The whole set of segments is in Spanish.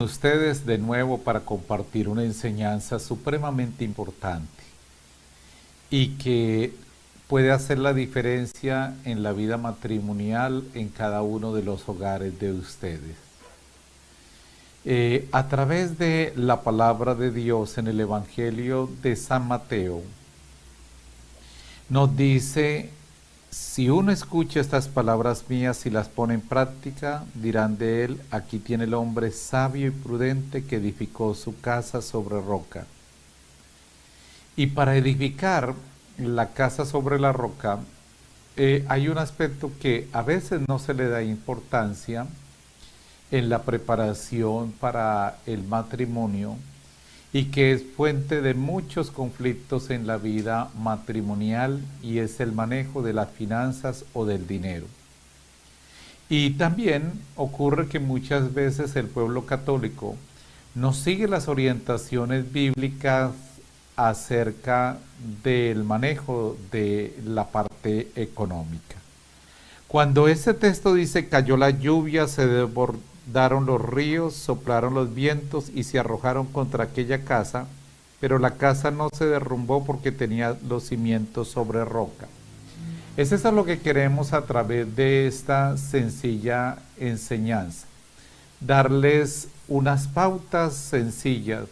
Ustedes de nuevo para compartir una enseñanza supremamente importante y que puede hacer la diferencia en la vida matrimonial en cada uno de los hogares de ustedes. A través de la palabra de Dios en el Evangelio de San Mateo, nos dice: si uno escucha estas palabras mías y las pone en práctica, dirán de él: aquí tiene el hombre sabio y prudente que edificó su casa sobre roca. Y para edificar la casa sobre la roca, hay un aspecto que a veces no se le da importancia en la preparación para el matrimonio y que es fuente de muchos conflictos en la vida matrimonial, y es el manejo de las finanzas o del dinero. Y también ocurre que muchas veces el pueblo católico no sigue las orientaciones bíblicas acerca del manejo de la parte económica. Cuando ese texto dice: cayó la lluvia, se desbordaron los ríos, soplaron los vientos y se arrojaron contra aquella casa, pero la casa no se derrumbó porque tenía los cimientos sobre roca. Es eso lo que queremos a través de esta sencilla enseñanza, darles unas pautas sencillas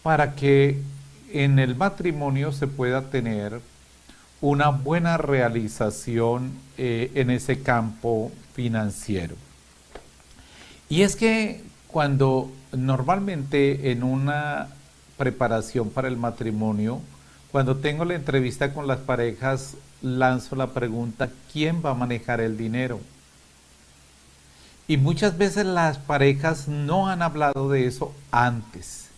para que en el matrimonio se pueda tener una buena realización en ese campo financiero. Y es que cuando normalmente en una preparación para el matrimonio, cuando tengo la entrevista con las parejas, lanzo la pregunta: ¿quién va a manejar el dinero? Y muchas veces las parejas no han hablado de eso antes,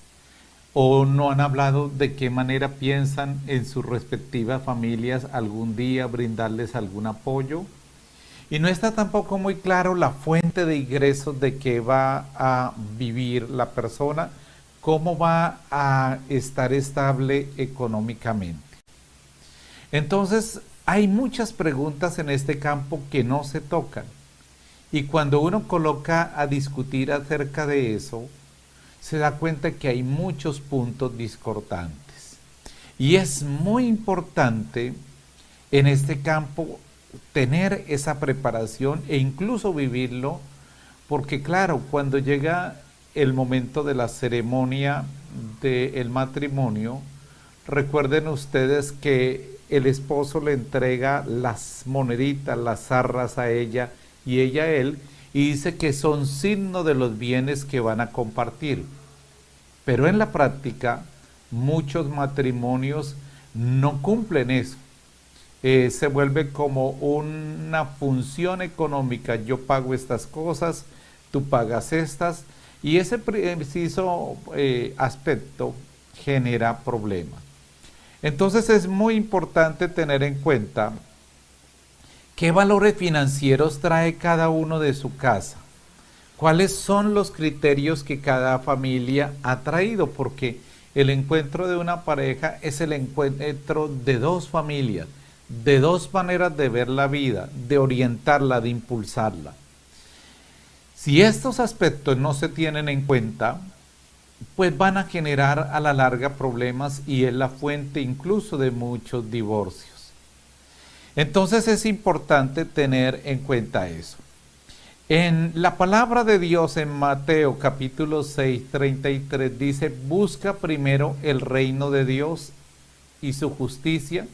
o no han hablado de qué manera piensan en sus respectivas familias algún día brindarles algún apoyo. Y no está tampoco muy claro la fuente de ingresos de que va a vivir la persona, cómo va a estar estable económicamente. Entonces, hay muchas preguntas en este campo que no se tocan. Y cuando uno coloca a discutir acerca de eso, se da cuenta que hay muchos puntos discordantes. Y es muy importante en este campo tener esa preparación e incluso vivirlo, porque claro, cuando llega el momento de la ceremonia del matrimonio, recuerden ustedes que el esposo le entrega las moneditas, las zarras a ella y ella a él, y dice que son signo de los bienes que van a compartir. Pero en la práctica, muchos matrimonios no cumplen eso. Se vuelve como una función económica: yo pago estas cosas, tú pagas estas, y ese preciso aspecto genera problemas. Entonces es muy importante tener en cuenta qué valores financieros trae cada uno de su casa, cuáles son los criterios que cada familia ha traído, porque el encuentro de una pareja es el encuentro de dos familias, de dos maneras de ver la vida, de orientarla, de impulsarla. Si estos aspectos no se tienen en cuenta, pues van a generar a la larga problemas, y es la fuente incluso de muchos divorcios. Entonces es importante tener en cuenta eso. En la palabra de Dios en Mateo capítulo 6, 33 dice: busca primero el reino de Dios y su justicia,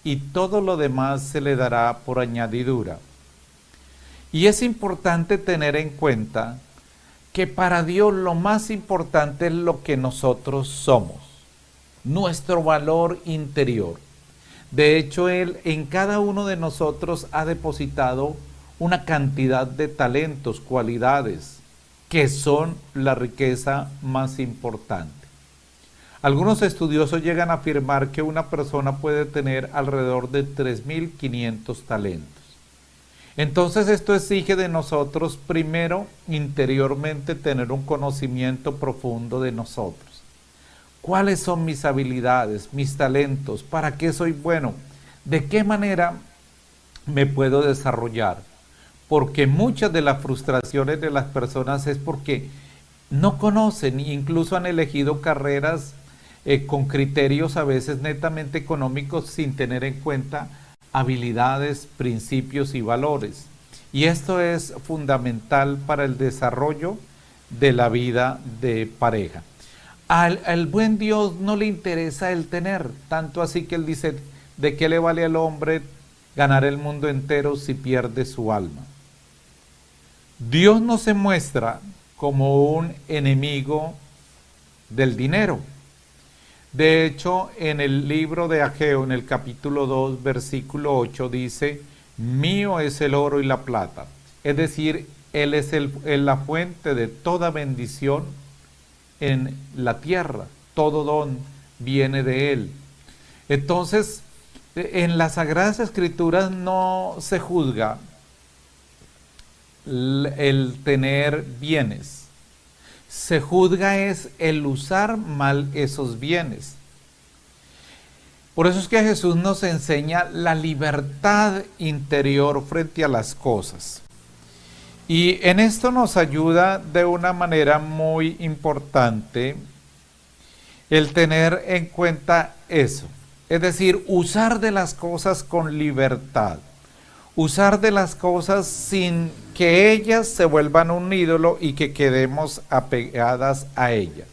y todo lo demás se le dará por añadidura. Y es importante tener en cuenta que para Dios lo más importante es lo que nosotros somos, nuestro valor interior. De hecho, Él en cada uno de nosotros ha depositado una cantidad de talentos, cualidades, que son la riqueza más importante. Algunos estudiosos llegan a afirmar que una persona puede tener alrededor de 3.500 talentos. Entonces esto exige de nosotros primero, interiormente, tener un conocimiento profundo de nosotros. ¿Cuáles son mis habilidades, mis talentos? ¿Para qué soy bueno? ¿De qué manera me puedo desarrollar? Porque muchas de las frustraciones de las personas es porque no conocen, incluso han elegido carreras con criterios a veces netamente económicos sin tener en cuenta habilidades, principios y valores. Y esto es fundamental para el desarrollo de la vida de pareja. Al buen Dios no le interesa el tener, tanto así que él dice, ¿de qué le vale al hombre ganar el mundo entero si pierde su alma? Dios no se muestra como un enemigo del dinero. De hecho, en el libro de Ageo, en el capítulo 2, versículo 8, dice, mío es el oro y la plata. Es decir, Él es la fuente de toda bendición en la tierra. Todo don viene de Él. Entonces, en las Sagradas Escrituras no se juzga el tener bienes. Se juzga es el usar mal esos bienes. Por eso es que Jesús nos enseña la libertad interior frente a las cosas. Y en esto nos ayuda de una manera muy importante el tener en cuenta eso. Es decir, usar de las cosas con libertad. Usar de las cosas sin que ellas se vuelvan un ídolo y que quedemos apegadas a ellas.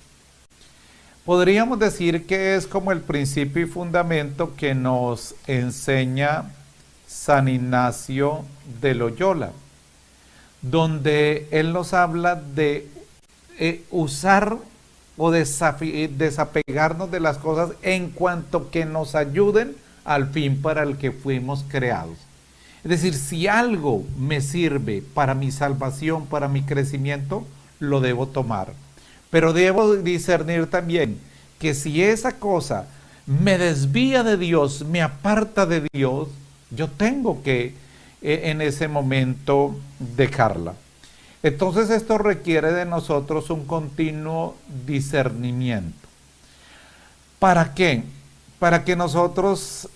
Podríamos decir que es como el principio y fundamento que nos enseña San Ignacio de Loyola, donde él nos habla de usar o desapegarnos de las cosas en cuanto que nos ayuden al fin para el que fuimos creados. Es decir, si algo me sirve para mi salvación, para mi crecimiento, lo debo tomar. Pero debo discernir también que si esa cosa me desvía de Dios, me aparta de Dios, yo tengo que en ese momento dejarla. Entonces esto requiere de nosotros un continuo discernimiento. ¿Para qué? Para que nosotros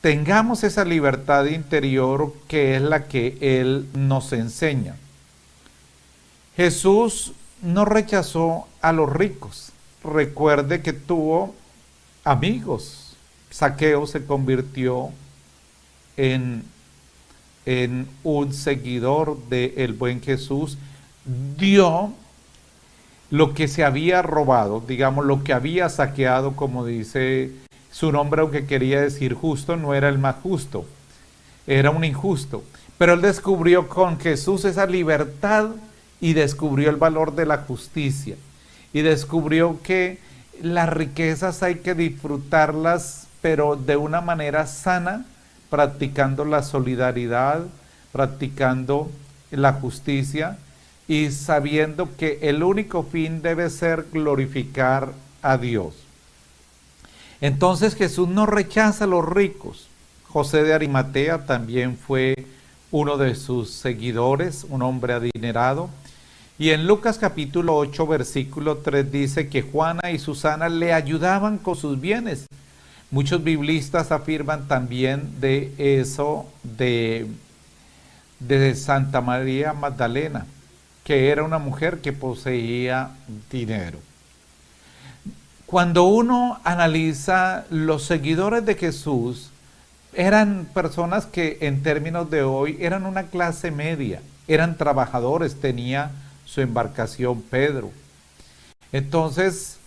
tengamos esa libertad interior que es la que Él nos enseña. Jesús no rechazó a los ricos. Recuerde que tuvo amigos. Zaqueo se convirtió en un seguidor del buen Jesús. Dio lo que se había robado, digamos, lo que había saqueado, como dice su nombre, aunque quería decir justo, no era el más justo, era un injusto. Pero él descubrió con Jesús esa libertad y descubrió el valor de la justicia. Y descubrió que las riquezas hay que disfrutarlas, pero de una manera sana, practicando la solidaridad, practicando la justicia y sabiendo que el único fin debe ser glorificar a Dios. Entonces Jesús no rechaza a los ricos. José de Arimatea también fue uno de sus seguidores, un hombre adinerado. Y en Lucas capítulo 8, versículo 3 dice que Juana y Susana le ayudaban con sus bienes. Muchos biblistas afirman también de eso de Santa María Magdalena, que era una mujer que poseía dinero. Cuando uno analiza los seguidores de Jesús, eran personas que en términos de hoy eran una clase media, eran trabajadores, tenía su embarcación Pedro. Entonces,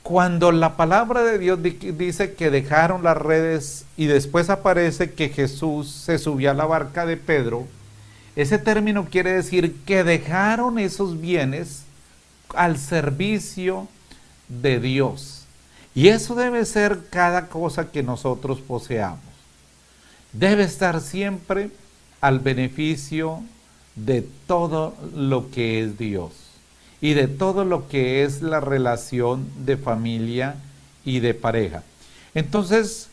cuando la palabra de Dios dice que dejaron las redes y después aparece que Jesús se subió a la barca de Pedro, ese término quiere decir que dejaron esos bienes al servicio de Dios. Y eso debe ser cada cosa que nosotros poseamos. Debe estar siempre al beneficio de todo lo que es Dios y de todo lo que es la relación de familia y de pareja. Entonces,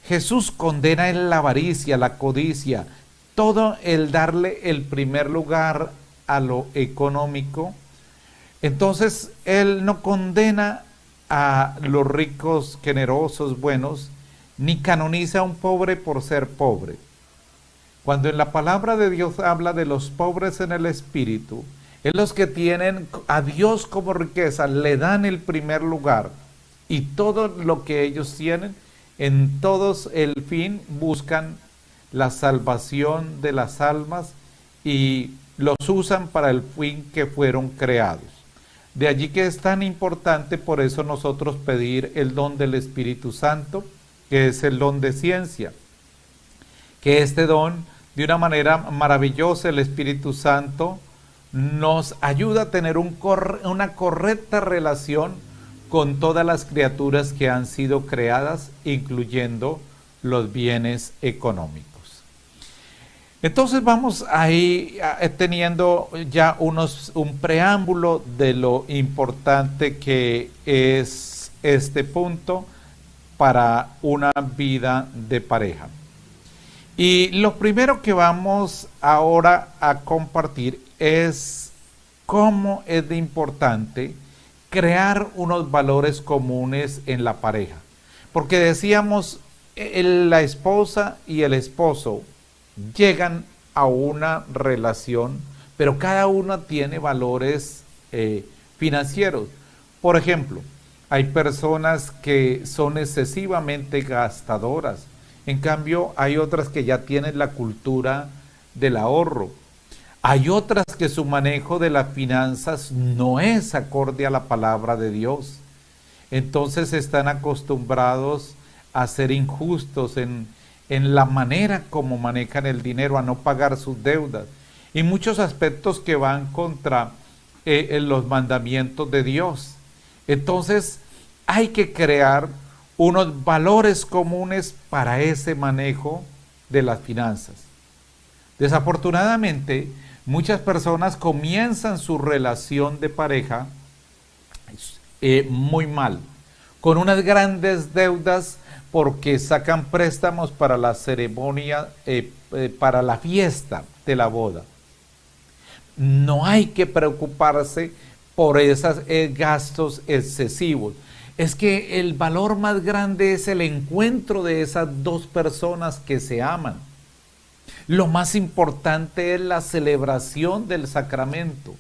Jesús condena la avaricia, la codicia, todo el darle el primer lugar a lo económico. Entonces, Él no condena a los ricos, generosos, buenos, ni canoniza a un pobre por ser pobre. Cuando en la palabra de Dios habla de los pobres en el espíritu, Es los que tienen a Dios como riqueza, le dan el primer lugar y todo lo que ellos tienen, en todos el fin buscan la salvación de las almas y los usan para el fin que fueron creados. De allí que es tan importante por eso nosotros pedir el don del Espíritu Santo, que es el don de ciencia, que este don, de una manera maravillosa, el Espíritu Santo nos ayuda a tener una correcta relación con todas las criaturas que han sido creadas, incluyendo los bienes económicos. Entonces vamos ahí teniendo ya un preámbulo de lo importante que es este punto para una vida de pareja. Y lo primero que vamos ahora a compartir es cómo es de importante crear unos valores comunes en la pareja. Porque decíamos, la esposa y el esposo llegan a una relación, pero cada uno tiene valores financieros. Por ejemplo, hay personas que son excesivamente gastadoras. En cambio, hay otras que ya tienen la cultura del ahorro. Hay otras que su manejo de las finanzas no es acorde a la palabra de Dios. Entonces están acostumbrados a ser injustos en la manera como manejan el dinero, a no pagar sus deudas. Y muchos aspectos que van contra los mandamientos de Dios. Entonces hay que crear unos valores comunes para ese manejo de las finanzas. Desafortunadamente, muchas personas comienzan su relación de pareja muy mal, con unas grandes deudas porque sacan préstamos para la ceremonia, para la fiesta de la boda. No hay que preocuparse por esos gastos excesivos. Es que el valor más grande es el encuentro de esas dos personas que se aman. Lo más importante es la celebración del sacramento.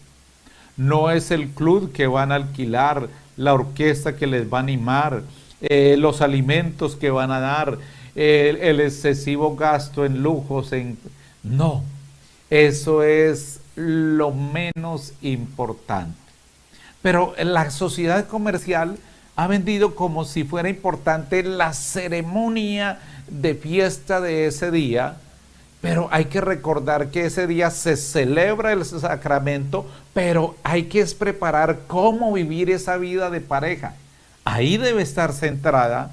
No es el club que van a alquilar, la orquesta que les va a animar, los alimentos que van a dar, el excesivo gasto en lujos. No, eso es lo menos importante. Pero la sociedad comercial ha vendido como si fuera importante la ceremonia de fiesta de ese día, pero hay que recordar que ese día se celebra el sacramento, pero hay que preparar cómo vivir esa vida de pareja. Ahí debe estar centrada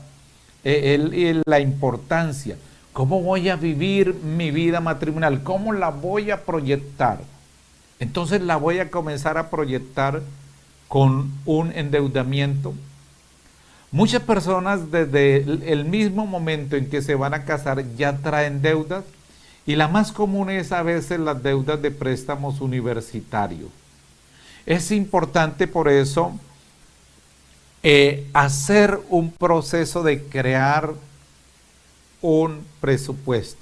la importancia. ¿Cómo voy a vivir mi vida matrimonial? ¿Cómo la voy a proyectar? Entonces la voy a comenzar a proyectar con un endeudamiento. Muchas personas desde el mismo momento en que se van a casar ya traen deudas, y la más común es a veces las deudas de préstamos universitarios. Es importante por eso hacer un proceso de crear un presupuesto.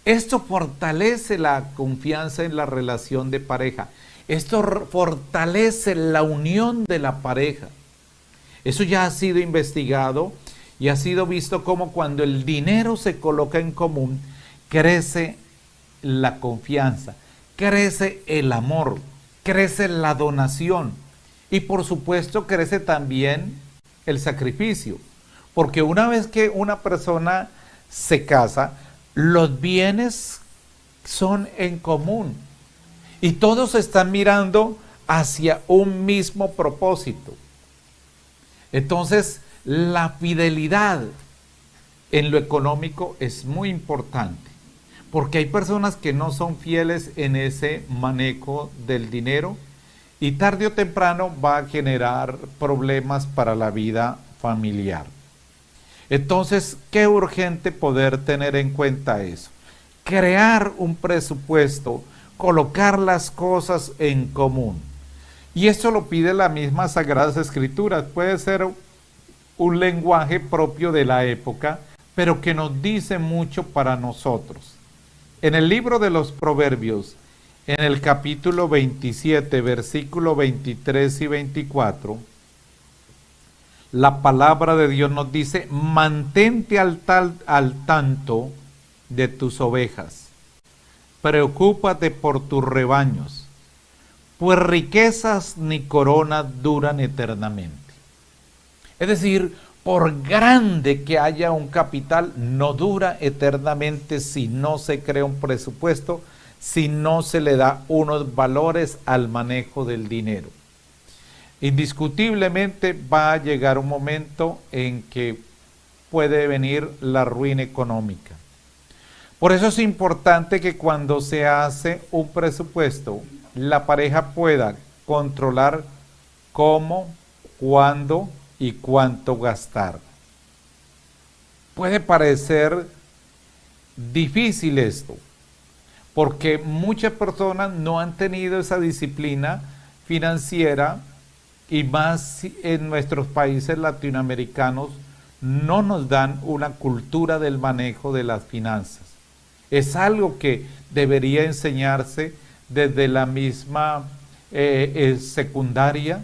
Esto fortalece la confianza en la relación de pareja. Esto fortalece la unión de la pareja. Eso ya ha sido investigado y ha sido visto como cuando el dinero se coloca en común, crece la confianza, crece el amor, crece la donación y por supuesto crece también el sacrificio. Porque una vez que una persona se casa, los bienes son en común y todos están mirando hacia un mismo propósito. Entonces, la fidelidad en lo económico es muy importante, porque hay personas que no son fieles en ese manejo del dinero y tarde o temprano va a generar problemas para la vida familiar. Entonces, qué urgente poder tener en cuenta eso. Crear un presupuesto, colocar las cosas en común. Y esto lo pide la misma Sagradas Escrituras. Puede ser un lenguaje propio de la época, pero que nos dice mucho para nosotros. En el libro de los Proverbios, En el capítulo 27, versículo 23 y 24, la palabra de Dios nos dice: mantente al tanto de tus ovejas, preocúpate por tus rebaños, pues riquezas ni coronas duran eternamente. Es decir, por grande que haya un capital, no dura eternamente si no se crea un presupuesto, si no se le da unos valores al manejo del dinero. Indiscutiblemente va a llegar un momento en que puede venir la ruina económica. Por eso es importante que cuando se hace un presupuesto, la pareja pueda controlar cómo, cuándo y cuánto gastar. Puede parecer difícil esto, porque muchas personas no han tenido esa disciplina financiera, y más en nuestros países latinoamericanos no nos dan una cultura del manejo de las finanzas. Es algo que debería enseñarse desde la misma secundaria,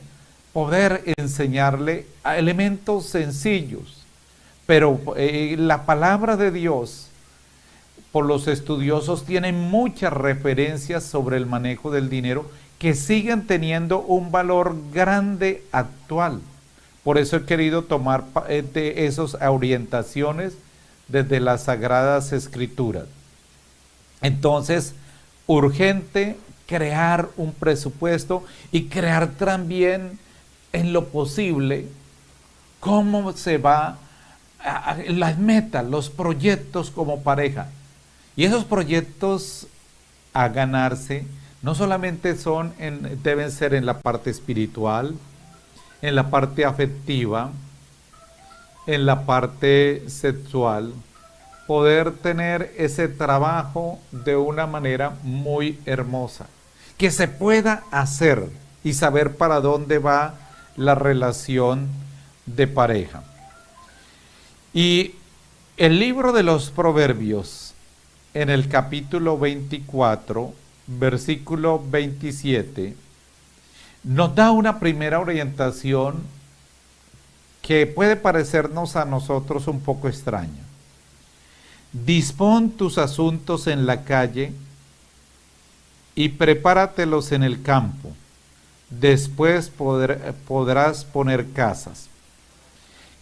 poder enseñarle a elementos sencillos, pero la palabra de Dios, por los estudiosos, tiene muchas referencias sobre el manejo del dinero que siguen teniendo un valor grande actual. Por eso he querido tomar de esas orientaciones desde las Sagradas Escrituras. Entonces, urgente crear un presupuesto y crear también, en lo posible, cómo se va a las metas, los proyectos como pareja. Y esos proyectos a ganarse no solamente deben ser en la parte espiritual, en la parte afectiva, en la parte sexual, poder tener ese trabajo de una manera muy hermosa, que se pueda hacer y saber para dónde va la relación de pareja. Y el libro de los Proverbios, en el capítulo 24, versículo 27, nos da una primera orientación que puede parecernos a nosotros un poco extraña. Dispón tus asuntos en la calle y prepáratelos en el campo. Después podrás poner casas.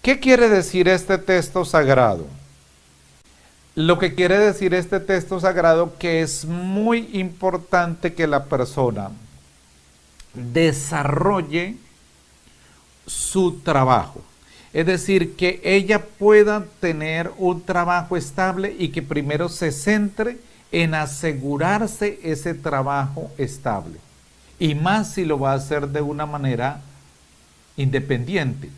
¿Qué quiere decir este texto sagrado? Lo que quiere decir este texto sagrado, que es muy importante que la persona desarrolle su trabajo. Es decir, que ella pueda tener un trabajo estable y que primero se centre en asegurarse ese trabajo estable. Y más si lo va a hacer de una manera independiente.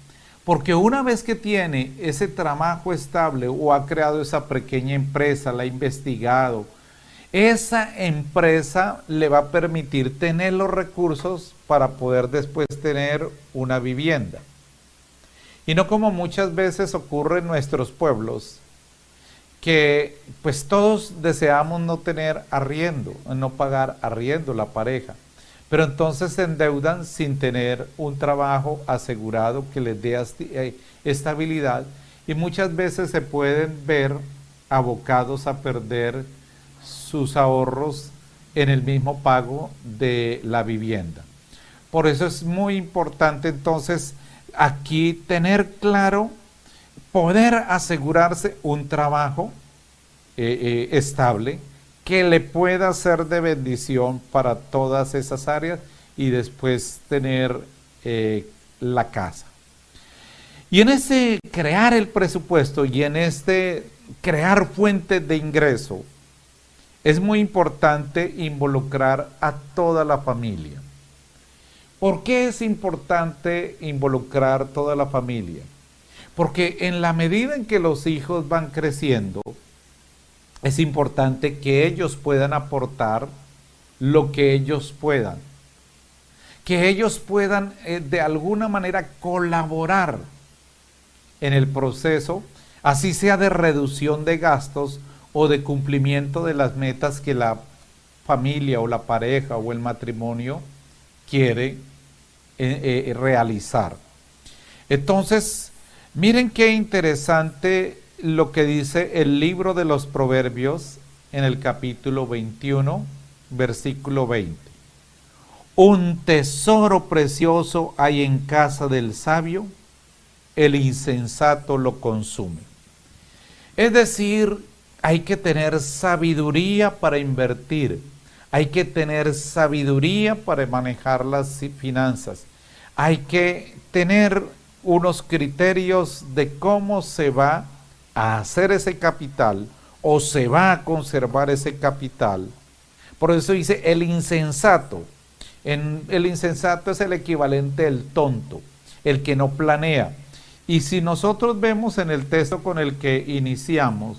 Porque una vez que tiene ese trabajo estable o ha creado esa pequeña empresa, la ha investigado, esa empresa le va a permitir tener los recursos para poder después tener una vivienda. Y no como muchas veces ocurre en nuestros pueblos, que pues todos deseamos no tener arriendo, no pagar arriendo la pareja. Pero entonces se endeudan sin tener un trabajo asegurado que les dé estabilidad, y muchas veces se pueden ver abocados a perder sus ahorros en el mismo pago de la vivienda. Por eso es muy importante entonces aquí tener claro, poder asegurarse un trabajo estable, que le pueda ser de bendición para todas esas áreas, y después tener la casa. Y en ese crear el presupuesto y en este crear fuentes de ingreso, es muy importante involucrar a toda la familia. ¿Por qué es importante involucrar toda la familia? Porque en la medida en que los hijos van creciendo, es importante que ellos puedan aportar lo que ellos puedan. Que ellos puedan de alguna manera colaborar en el proceso, así sea de reducción de gastos o de cumplimiento de las metas que la familia o la pareja o el matrimonio quiere realizar. Entonces, miren qué interesante lo que dice el libro de los Proverbios en el capítulo 21, versículo 20. Un tesoro precioso hay en casa del sabio, el insensato lo consume. Es decir, hay que tener sabiduría para invertir, hay que tener sabiduría para manejar las finanzas, hay que tener unos criterios de cómo se va a hacer ese capital o se va a conservar ese capital. Por eso dice el insensato. El insensato es el equivalente del tonto, el que no planea. Y si nosotros vemos en el texto con el que iniciamos,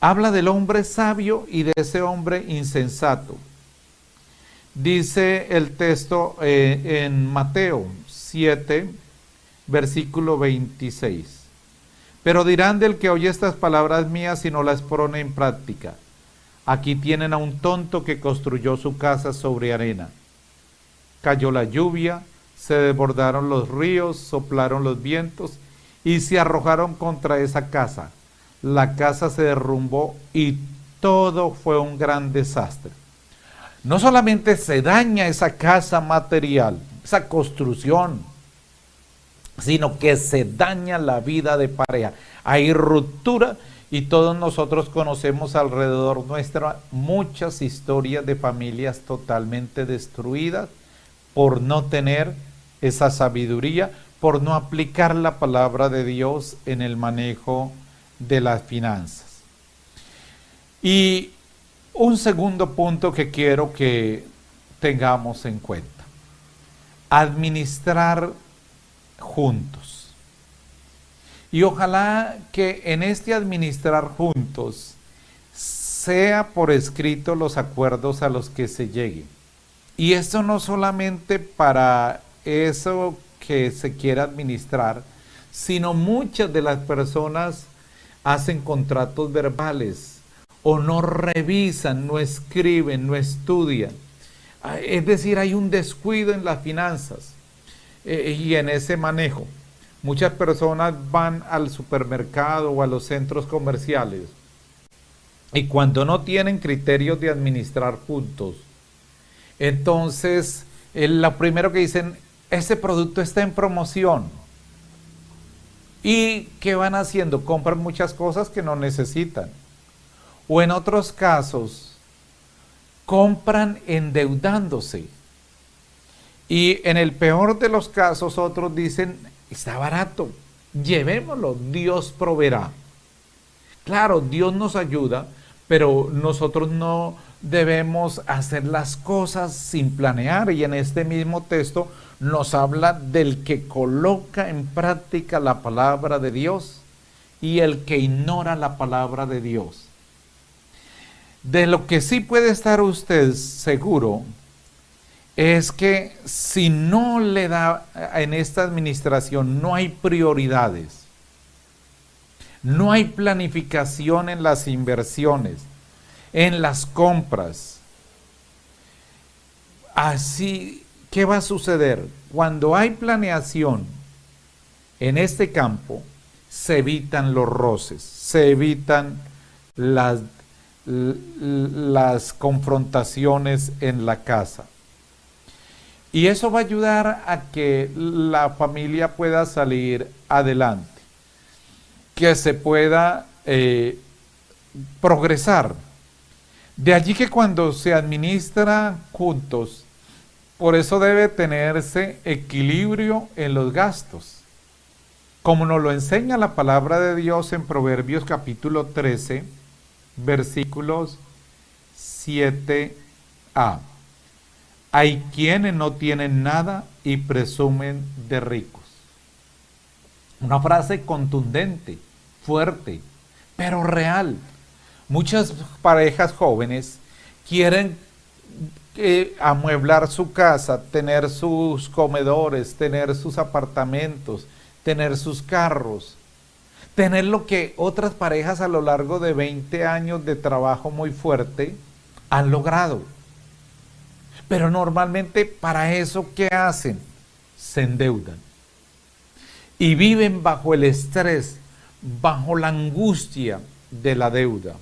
habla del hombre sabio y de ese hombre insensato. Dice el texto en Mateo 7, versículo 26. Pero dirán del que oye estas palabras mías y no las pone en práctica. Aquí tienen a un tonto que construyó su casa sobre arena. Cayó la lluvia, se desbordaron los ríos, soplaron los vientos y se arrojaron contra esa casa. La casa se derrumbó y todo fue un gran desastre. No solamente se daña esa casa material, esa construcción, sino que se daña la vida de pareja. Hay ruptura y todos nosotros conocemos alrededor nuestra muchas historias de familias totalmente destruidas por no tener esa sabiduría, por no aplicar la palabra de Dios en el manejo de las finanzas. Y un segundo punto que quiero que tengamos en cuenta: administrar juntos. Y ojalá que en este administrar juntos sea por escrito los acuerdos a los que se llegue. Y esto no solamente para eso que se quiera administrar, sino muchas de las personas hacen contratos verbales o no revisan, no escriben, no estudian. Es decir, hay un descuido en las finanzas y en ese manejo. Muchas personas van al supermercado o a los centros comerciales y cuando no tienen criterios de administrar juntos, entonces lo primero que dicen: ese producto está en promoción. ¿Y qué van haciendo? Compran muchas cosas que no necesitan. O en otros casos, compran endeudándose. Y en el peor de los casos, otros dicen: está barato, llevémoslo, Dios proveerá. Claro, Dios nos ayuda, pero nosotros no debemos hacer las cosas sin planear. Y en este mismo texto nos habla del que coloca en práctica la palabra de Dios y el que ignora la palabra de Dios. De lo que sí puede estar usted seguro es que si no le da en esta administración, no hay prioridades, no hay planificación en las inversiones, en las compras. Así, ¿qué va a suceder? Cuando hay planeación en este campo, se evitan los roces, se evitan las confrontaciones en la casa. Y eso va a ayudar a que la familia pueda salir adelante, que se pueda progresar. De allí que cuando se administra juntos, por eso debe tenerse equilibrio en los gastos. Como nos lo enseña la palabra de Dios en Proverbios capítulo 13, versículos 7a. Hay quienes no tienen nada y presumen de ricos. Una frase contundente, fuerte, pero real. Muchas parejas jóvenes quieren amueblar su casa, tener sus comedores, tener sus apartamentos, tener sus carros, tener lo que otras parejas a lo largo de 20 años de trabajo muy fuerte han logrado. Pero normalmente para eso, ¿qué hacen? Se endeudan. Y viven bajo el estrés, bajo la angustia de la deuda.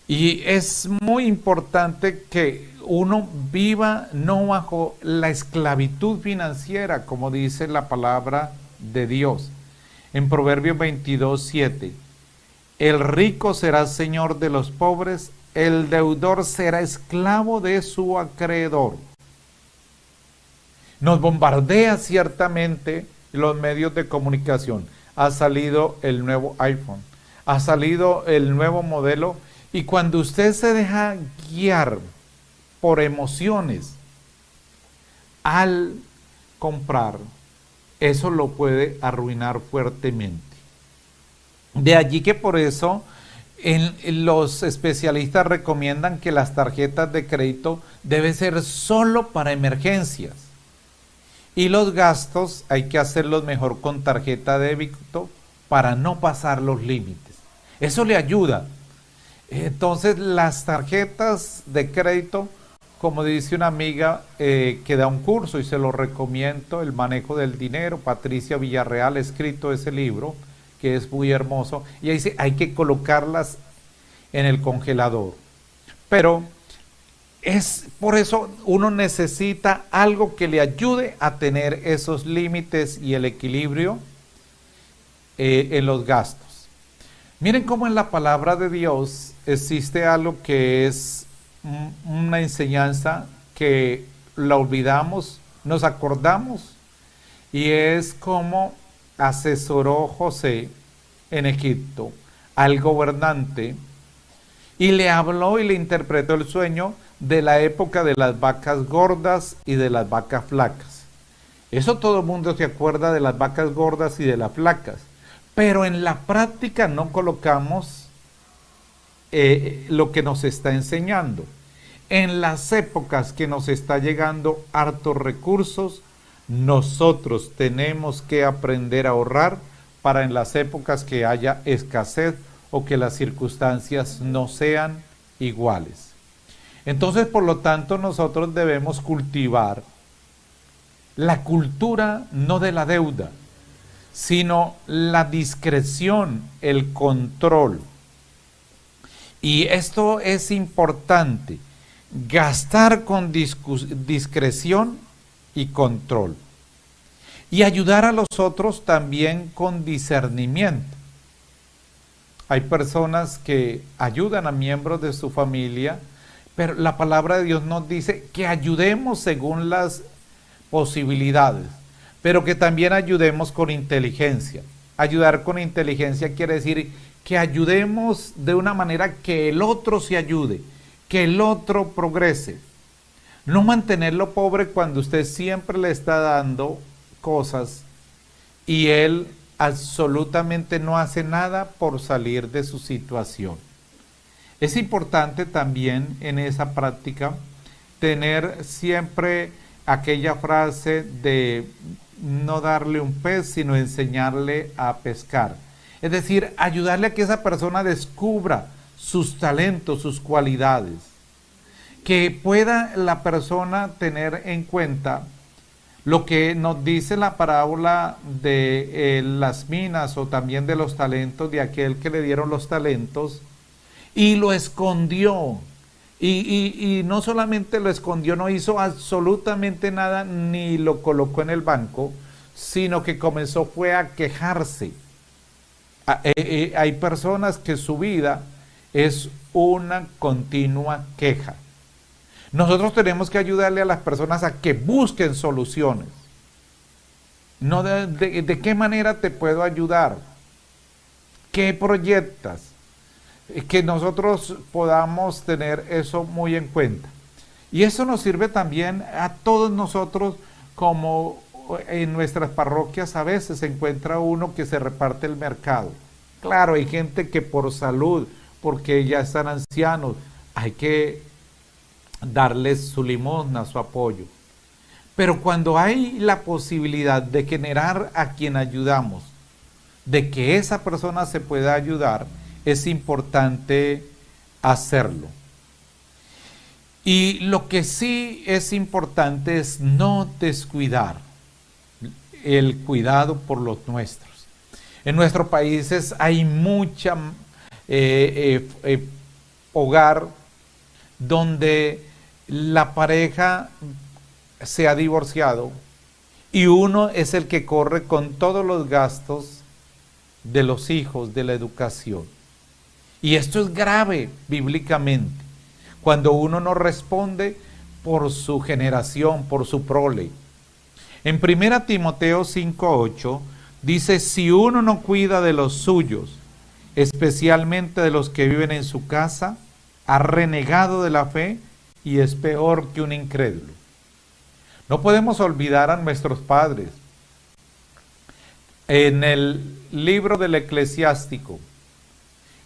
Y es muy importante que uno viva no bajo la esclavitud financiera, como dice la palabra de Dios. En Proverbios 22:7, el rico será señor de los pobres, el deudor será esclavo de su acreedor. Nos bombardea ciertamente los medios de comunicación. Ha salido el nuevo iPhone, ha salido el nuevo modelo, y cuando usted se deja guiar por emociones al comprar, eso lo puede arruinar fuertemente. De allí que por eso los especialistas recomiendan que las tarjetas de crédito deben ser solo para emergencias. Y los gastos hay que hacerlos mejor con tarjeta de débito para no pasar los límites. Eso le ayuda. Entonces las tarjetas de crédito, como dice una amiga que da un curso y se lo recomiendo, El manejo del dinero, Patricia Villarreal, ha escrito ese libro que es muy hermoso, y ahí dice hay que colocarlas en el congelador. Pero es por eso uno necesita algo que le ayude a tener esos límites y el equilibrio en los gastos. Miren cómo en la palabra de Dios existe algo que es una enseñanza que la olvidamos, nos acordamos, y es como asesoró José en Egipto al gobernante y le habló y le interpretó el sueño de la época de las vacas gordas y de las vacas flacas. Eso todo el mundo se acuerda de las vacas gordas y de las flacas, pero en la práctica no colocamos lo que nos está enseñando. En las épocas que nos está llegando hartos recursos, nosotros tenemos que aprender a ahorrar para en las épocas que haya escasez o que las circunstancias no sean iguales. Entonces, por lo tanto, nosotros debemos cultivar la cultura no de la deuda, sino la discreción, el control. Y esto es importante, gastar con discreción y control. Y ayudar a los otros también con discernimiento. Hay personas que ayudan a miembros de su familia, pero la palabra de Dios nos dice que ayudemos según las posibilidades, pero que también ayudemos con inteligencia. Ayudar con inteligencia quiere decir que ayudemos de una manera que el otro se ayude, que el otro progrese. No mantenerlo pobre cuando usted siempre le está dando cosas y él absolutamente no hace nada por salir de su situación. Es importante también en esa práctica tener siempre aquella frase de no darle un pez, sino enseñarle a pescar. Es decir, ayudarle a que esa persona descubra sus talentos, sus cualidades. Que pueda la persona tener en cuenta lo que nos dice la parábola de las minas o también de los talentos, de aquel que le dieron los talentos y lo escondió. Y no solamente lo escondió, no hizo absolutamente nada ni lo colocó en el banco, sino que comenzó fue a quejarse. Hay personas que su vida es una continua queja. Nosotros tenemos que ayudarle a las personas a que busquen soluciones. No de qué manera te puedo ayudar, qué proyectas, que nosotros podamos tener eso muy en cuenta. Y eso nos sirve también a todos nosotros, como en nuestras parroquias a veces se encuentra uno que se reparte el mercado. Claro, hay gente que por salud, porque ya están ancianos, hay que darles su limosna, su apoyo. Pero cuando hay la posibilidad de generar a quien ayudamos, de que esa persona se pueda ayudar, es importante hacerlo. Y lo que sí es importante es no descuidar el cuidado por los nuestros. En nuestros países hay mucha hogar donde la pareja se ha divorciado y uno es el que corre con todos los gastos de los hijos, de la educación. Y esto es grave bíblicamente, cuando uno no responde por su generación, por su prole. En 1 Timoteo 5:8 dice, si uno no cuida de los suyos, especialmente de los que viven en su casa, ha renegado de la fe y es peor que un incrédulo. No podemos olvidar a nuestros padres. En el libro del Eclesiástico,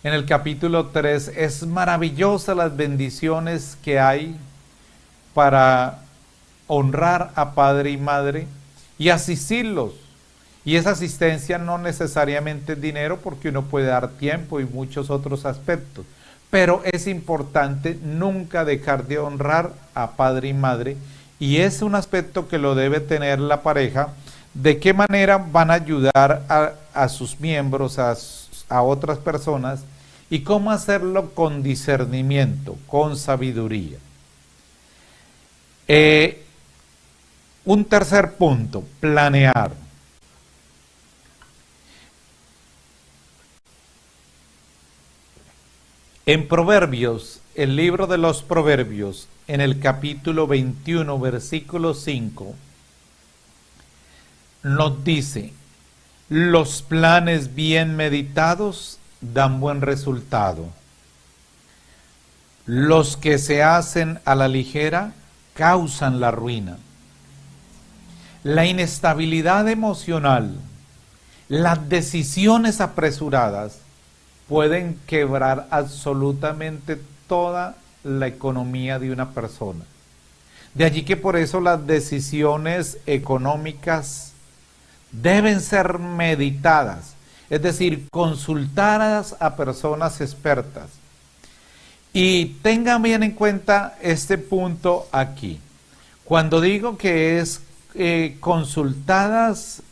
en el capítulo 3, es maravillosa las bendiciones que hay para honrar a padre y madre y asistirlos. Y esa asistencia no necesariamente es dinero, porque uno puede dar tiempo y muchos otros aspectos. Pero es importante nunca dejar de honrar a padre y madre, y es un aspecto que lo debe tener la pareja. ¿De qué manera van a ayudar a sus miembros, a otras personas? Y cómo hacerlo con discernimiento, con sabiduría. Un tercer punto, planear. En Proverbios, el libro de los Proverbios, en el capítulo 21, versículo 5, nos dice, los planes bien meditados dan buen resultado. Los que se hacen a la ligera causan la ruina. La inestabilidad emocional, las decisiones apresuradas pueden quebrar absolutamente toda la economía de una persona. De allí que por eso las decisiones económicas deben ser meditadas, es decir, consultadas a personas expertas. Y tengan bien en cuenta este punto aquí. Cuando digo que es consultadas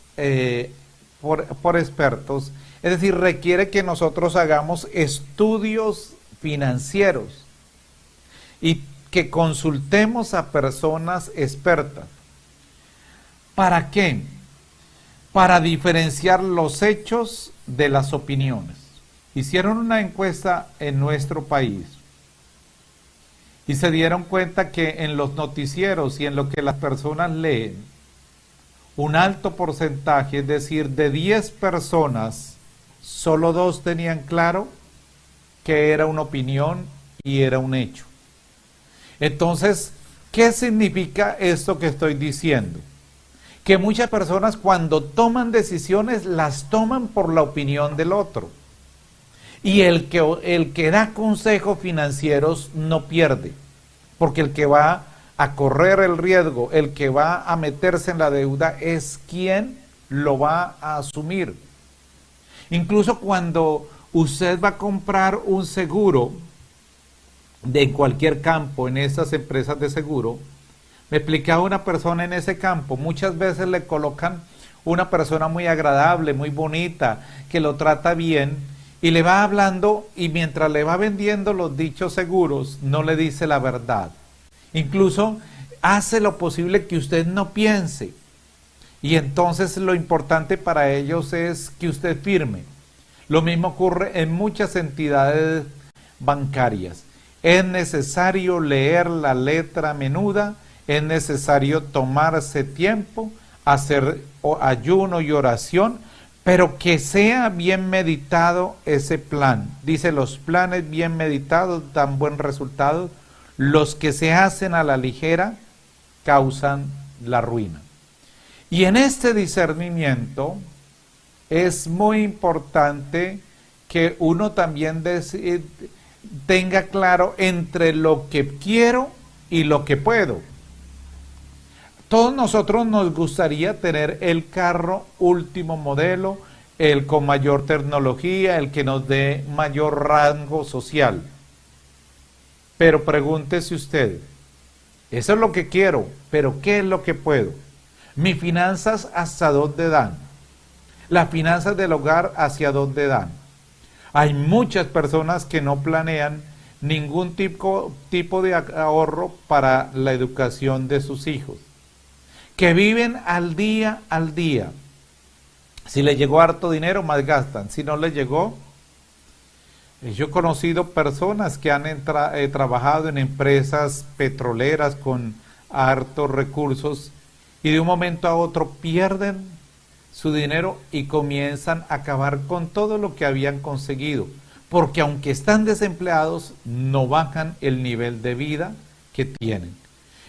por expertos, es decir, requiere que nosotros hagamos estudios financieros y que consultemos a personas expertas. ¿Para qué? Para diferenciar los hechos de las opiniones. Hicieron una encuesta en nuestro país y se dieron cuenta que en los noticieros y en lo que las personas leen, un alto porcentaje, es decir, de 10 personas, solo 2 tenían claro que era una opinión y era un hecho. Entonces, ¿qué significa esto que estoy diciendo? Que muchas personas cuando toman decisiones las toman por la opinión del otro. Y el que da consejos financieros no pierde, porque el que va a correr el riesgo, el que va a meterse en la deuda es quien lo va a asumir. Incluso cuando usted va a comprar un seguro de cualquier campo en esas empresas de seguro, me explicaba una persona en ese campo, muchas veces le colocan una persona muy agradable, muy bonita, que lo trata bien y le va hablando, y mientras le va vendiendo los dichos seguros, no le dice la verdad. Incluso hace lo posible que usted no piense. Y entonces lo importante para ellos es que usted firme. Lo mismo ocurre en muchas entidades bancarias. Es necesario leer la letra menuda, es necesario tomarse tiempo, hacer ayuno y oración, pero que sea bien meditado ese plan. Dice, los planes bien meditados dan buen resultado, los que se hacen a la ligera causan la ruina. Y en este discernimiento es muy importante que uno también tenga claro entre lo que quiero y lo que puedo. Todos nosotros nos gustaría tener el carro último modelo, el con mayor tecnología, el que nos dé mayor rango social. Pero pregúntese usted, Eso es lo que quiero, pero ¿qué es lo que puedo? Mis finanzas, ¿hasta dónde dan? Las finanzas del hogar, ¿hacia dónde dan? Hay muchas personas que no planean ningún tipo de ahorro para la educación de sus hijos, que viven al día al día. Si les llegó harto dinero, más gastan. Si no les llegó, yo he conocido personas que han trabajado en empresas petroleras con hartos recursos y de un momento a otro pierden su dinero y comienzan a acabar con todo lo que habían conseguido, porque aunque están desempleados, no bajan el nivel de vida que tienen.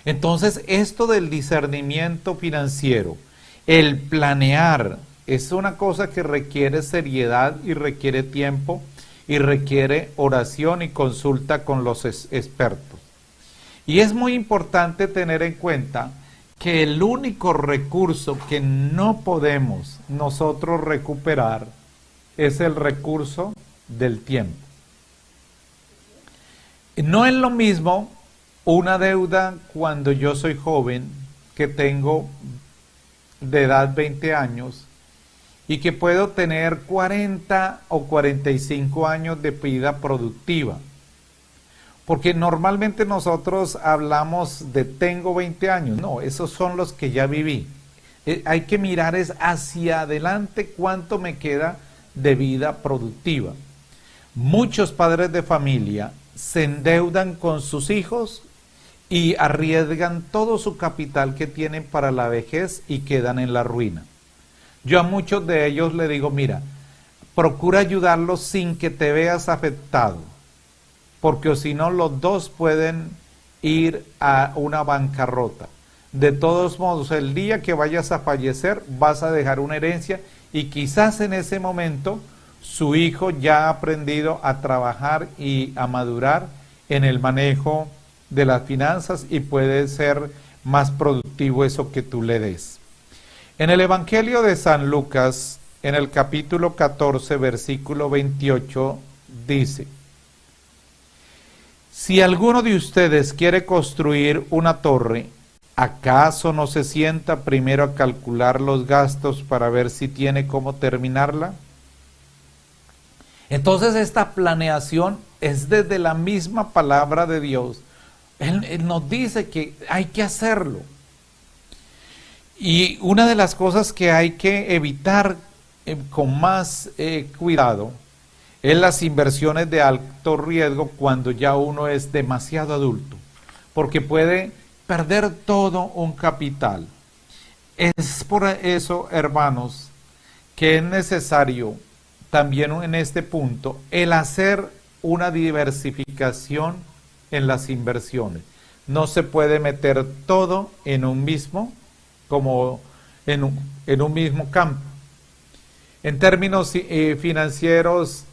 Entonces, esto del discernimiento financiero, el planear, es una cosa que requiere seriedad y requiere tiempo y requiere oración y consulta con los expertos. Y es muy importante tener en cuenta que el único recurso que no podemos nosotros recuperar es el recurso del tiempo. No es lo mismo una deuda cuando yo soy joven, que tengo de edad 20 años, y que puedo tener 40 o 45 años de vida productiva. Porque normalmente nosotros hablamos de tengo 20 años. No, esos son los que ya viví. Hay que mirar es hacia adelante cuánto me queda de vida productiva. Muchos padres de familia se endeudan con sus hijos y arriesgan todo su capital que tienen para la vejez y quedan en la ruina. Yo a muchos de ellos le digo, mira, procura ayudarlos sin que te veas afectado, porque si no los dos pueden ir a una bancarrota. De todos modos, el día que vayas a fallecer vas a dejar una herencia y quizás en ese momento su hijo ya ha aprendido a trabajar y a madurar en el manejo de las finanzas y puede ser más productivo eso que tú le des. En el Evangelio de San Lucas, en el capítulo 14, versículo 28, dice: si alguno de ustedes quiere construir una torre, ¿acaso no se sienta primero a calcular los gastos para ver si tiene cómo terminarla? Entonces esta planeación es desde la misma palabra de Dios. Él nos dice que hay que hacerlo. Y una de las cosas que hay que evitar con más cuidado es las inversiones de alto riesgo cuando ya uno es demasiado adulto, porque puede perder todo un capital. Es por eso, hermanos, que es necesario también en este punto el hacer una diversificación en las inversiones. No se puede meter todo en un mismo, como en un mismo campo. En términos financieros,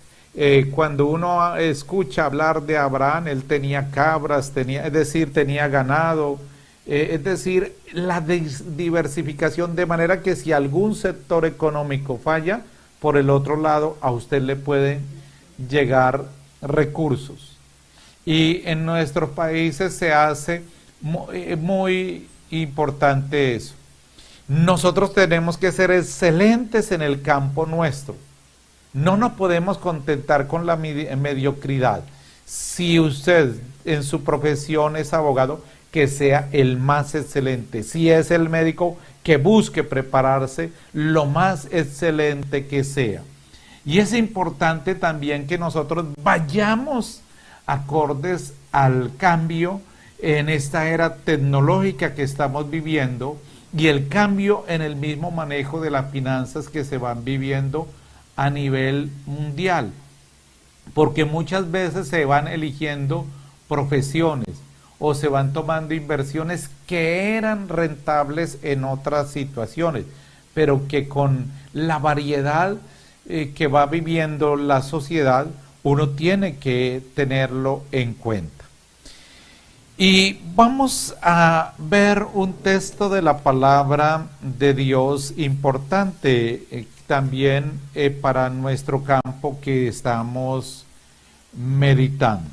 cuando uno escucha hablar de Abraham, él tenía cabras, tenía ganado, es decir, la diversificación, de manera que si algún sector económico falla, por el otro lado a usted le pueden llegar recursos. Y en nuestros países se hace muy importante eso. Nosotros tenemos que ser excelentes en el campo nuestro. No nos podemos contentar con la mediocridad. Si usted en su profesión es abogado, que sea el más excelente. Si es el médico, que busque prepararse lo más excelente que sea. Y es importante también que nosotros vayamos acordes al cambio en esta era tecnológica que estamos viviendo y el cambio en el mismo manejo de las finanzas que se van viviendo a nivel mundial, porque muchas veces se van eligiendo profesiones o se van tomando inversiones que eran rentables en otras situaciones, pero que con la variedad que va viviendo la sociedad, uno tiene que tenerlo en cuenta. Y vamos a ver un texto de la palabra de Dios importante también para nuestro campo que estamos meditando.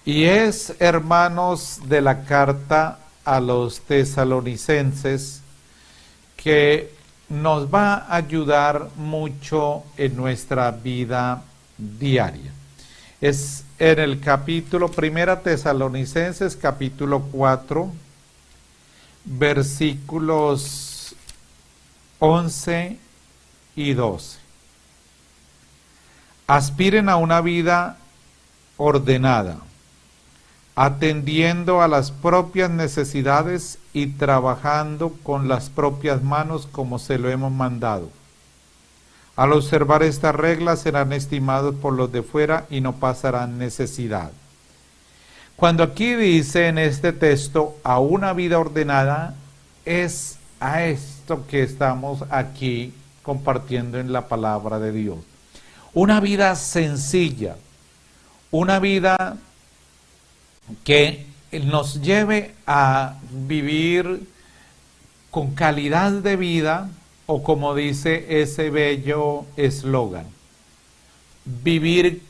Y es, hermanos, de la carta a los tesalonicenses que nos va a ayudar mucho en nuestra vida diaria. Es en el capítulo, Primera Tesalonicenses, capítulo 4, versículos 11 y 12. Aspiren a una vida ordenada, atendiendo a las propias necesidades y trabajando con las propias manos como se lo hemos mandado. Al observar estas reglas serán estimados por los de fuera y no pasarán necesidad. Cuando aquí dice en este texto a una vida ordenada, es a esto que estamos aquí compartiendo en la palabra de Dios. Una vida sencilla, una vida que nos lleve a vivir con calidad de vida, o como dice ese bello eslogan, vivir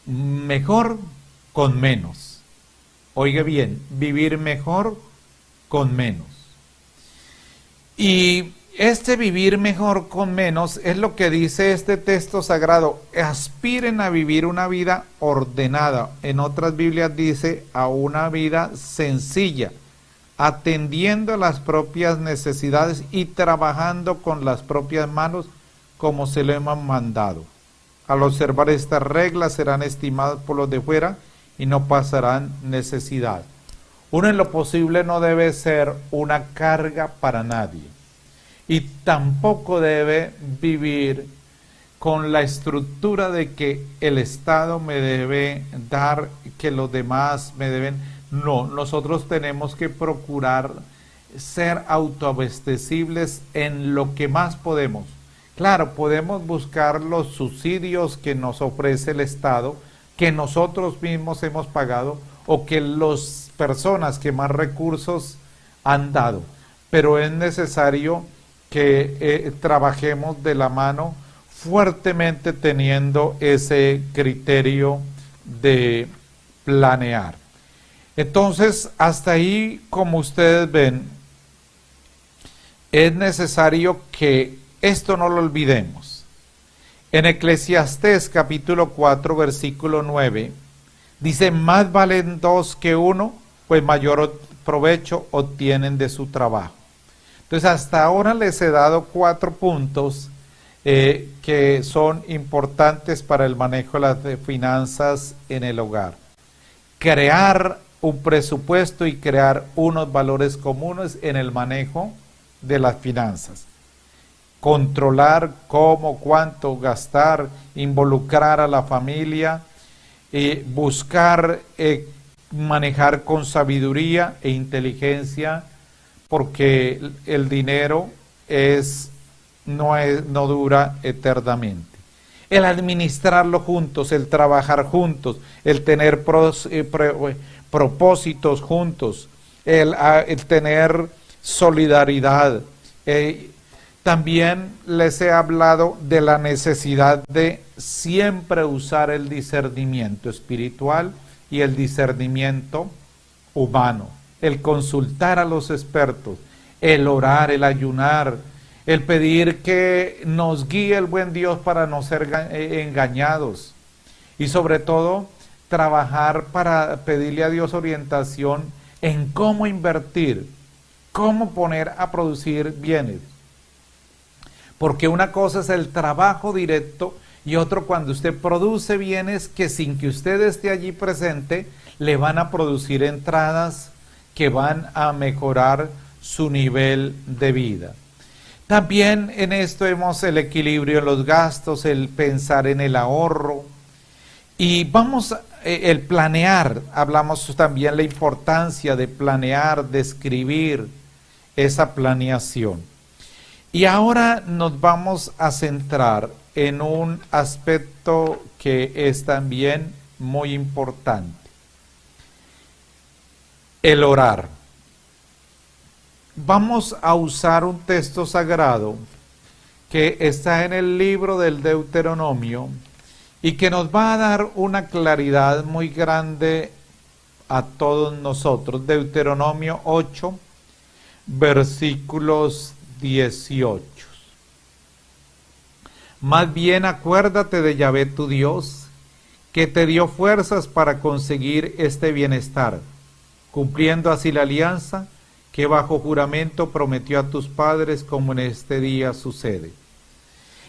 mejor con menos. Oiga bien, vivir mejor con menos. Y este vivir mejor con menos es lo que dice este texto sagrado. Aspiren a vivir una vida ordenada. En otras Biblias dice a una vida sencilla, atendiendo a las propias necesidades y trabajando con las propias manos como se lo hemos mandado. Al observar estas reglas serán estimados por los de fuera y no pasarán necesidad. Uno en lo posible no debe ser una carga para nadie. Y tampoco debe vivir con la estructura de que el Estado me debe dar, que los demás me deben. No, nosotros tenemos que procurar ser autoabastecibles en lo que más podemos. Claro, podemos buscar los subsidios que nos ofrece el Estado, que nosotros mismos hemos pagado o que las personas que más recursos han dado, pero es necesario que trabajemos de la mano fuertemente teniendo ese criterio de planear. Entonces, hasta ahí, como ustedes ven, es necesario que esto no lo olvidemos. En Eclesiastés capítulo 4, versículo 9, dice, más valen dos que uno, pues mayor provecho obtienen de su trabajo. Entonces, hasta ahora les he dado 4 puntos que son importantes para el manejo de las finanzas en el hogar. Crear un presupuesto y crear unos valores comunes en el manejo de las finanzas. Controlar cómo, cuánto gastar, involucrar a la familia, buscar manejar con sabiduría e inteligencia, porque el dinero no dura eternamente. El administrarlo juntos, el trabajar juntos, el tener propósitos juntos, el tener solidaridad. También les he hablado de la necesidad de siempre usar el discernimiento espiritual y el discernimiento humano, el consultar a los expertos, el orar, el ayunar, el pedir que nos guíe el buen Dios para no ser engañados y sobre todo trabajar para pedirle a Dios orientación en cómo invertir, cómo poner a producir bienes. Porque una cosa es el trabajo directo y otro cuando usted produce bienes que sin que usted esté allí presente le van a producir entradas que van a mejorar su nivel de vida. También en esto vemos el equilibrio en los gastos, el pensar en el ahorro y vamos el planear. Hablamos también la importancia de planear, de escribir esa planeación. Y ahora nos vamos a centrar en un aspecto que es también muy importante. El orar. Vamos a usar un texto sagrado que está en el libro del Deuteronomio y que nos va a dar una claridad muy grande a todos nosotros. Deuteronomio 8, versículos 18. Más bien acuérdate de Yahvé tu Dios, que te dio fuerzas para conseguir este bienestar, cumpliendo así la alianza que bajo juramento prometió a tus padres, como en este día sucede.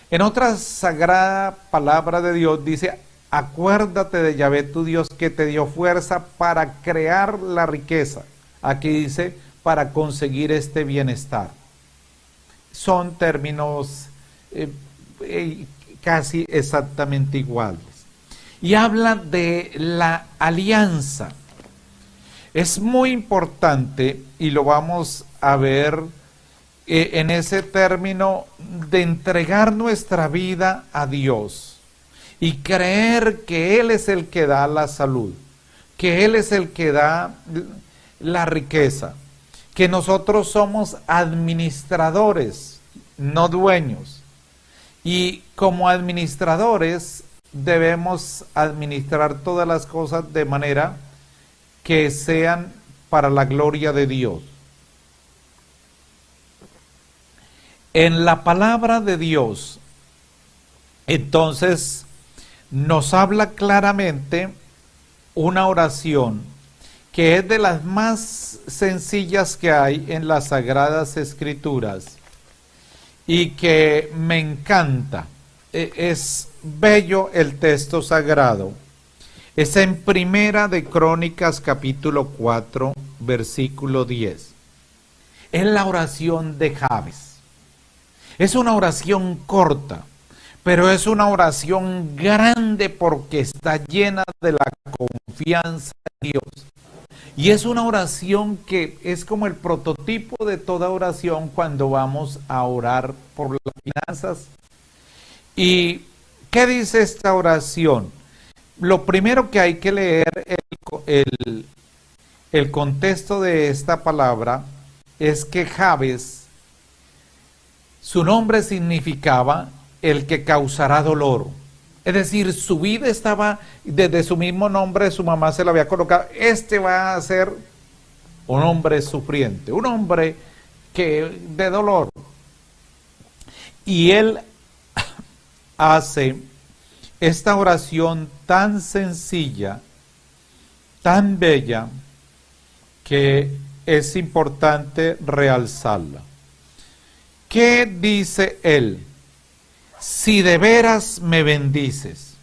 En otra sagrada palabra de Dios dice: acuérdate de Yahvé tu Dios, que te dio fuerza para crear la riqueza. Aquí dice: para conseguir este bienestar. Son términos casi exactamente iguales. Y habla de la alianza. Es muy importante, y lo vamos a ver en ese término de entregar nuestra vida a Dios y creer que Él es el que da la salud, que Él es el que da la riqueza, que nosotros somos administradores, no dueños, y como administradores debemos administrar todas las cosas de manera que sean para la gloria de Dios. En la palabra de Dios, entonces, nos habla claramente una oración que es de las más sencillas que hay en las Sagradas Escrituras y que me encanta. Es bello el texto sagrado. Es en Primera de Crónicas capítulo 4, versículo 10. Es la oración de Jabes. Es una oración corta, pero es una oración grande porque está llena de la confianza en Dios. Y es una oración que es como el prototipo de toda oración cuando vamos a orar por las finanzas. ¿Y qué dice esta oración? Lo primero que hay que leer el contexto de esta palabra es que Jabes, su nombre significaba el que causará dolor. Es decir, su vida estaba, desde su mismo nombre, su mamá se lo había colocado. Este va a ser un hombre sufriente, un hombre de dolor. Y él hace esta oración tan sencilla, tan bella, que es importante realzarla. ¿Qué dice él? Si de veras me bendices.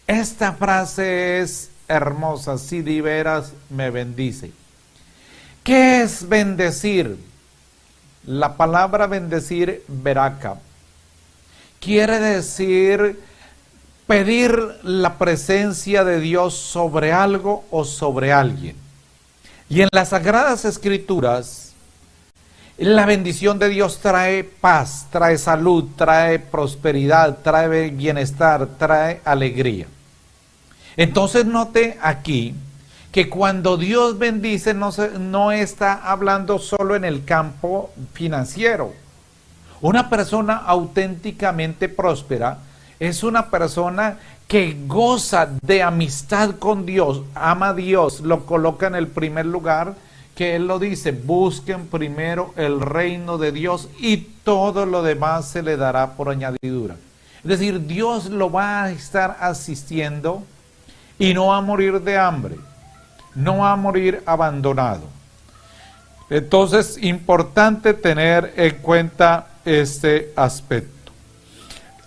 Esta frase es hermosa, si de veras me bendice. ¿Qué es bendecir? La palabra bendecir, veraka, quiere decir pedir la presencia de Dios sobre algo o sobre alguien. Y en las Sagradas Escrituras, la bendición de Dios trae paz, trae salud, trae prosperidad, trae bienestar, trae alegría. Entonces note aquí que cuando Dios bendice no está hablando solo en el campo financiero. Una persona auténticamente próspera es una persona que goza de amistad con Dios, ama a Dios, lo coloca en el primer lugar, que Él lo dice: busquen primero el reino de Dios y todo lo demás se le dará por añadidura. Es decir, Dios lo va a estar asistiendo y no va a morir de hambre, no va a morir abandonado. Entonces, importante tener en cuenta este aspecto.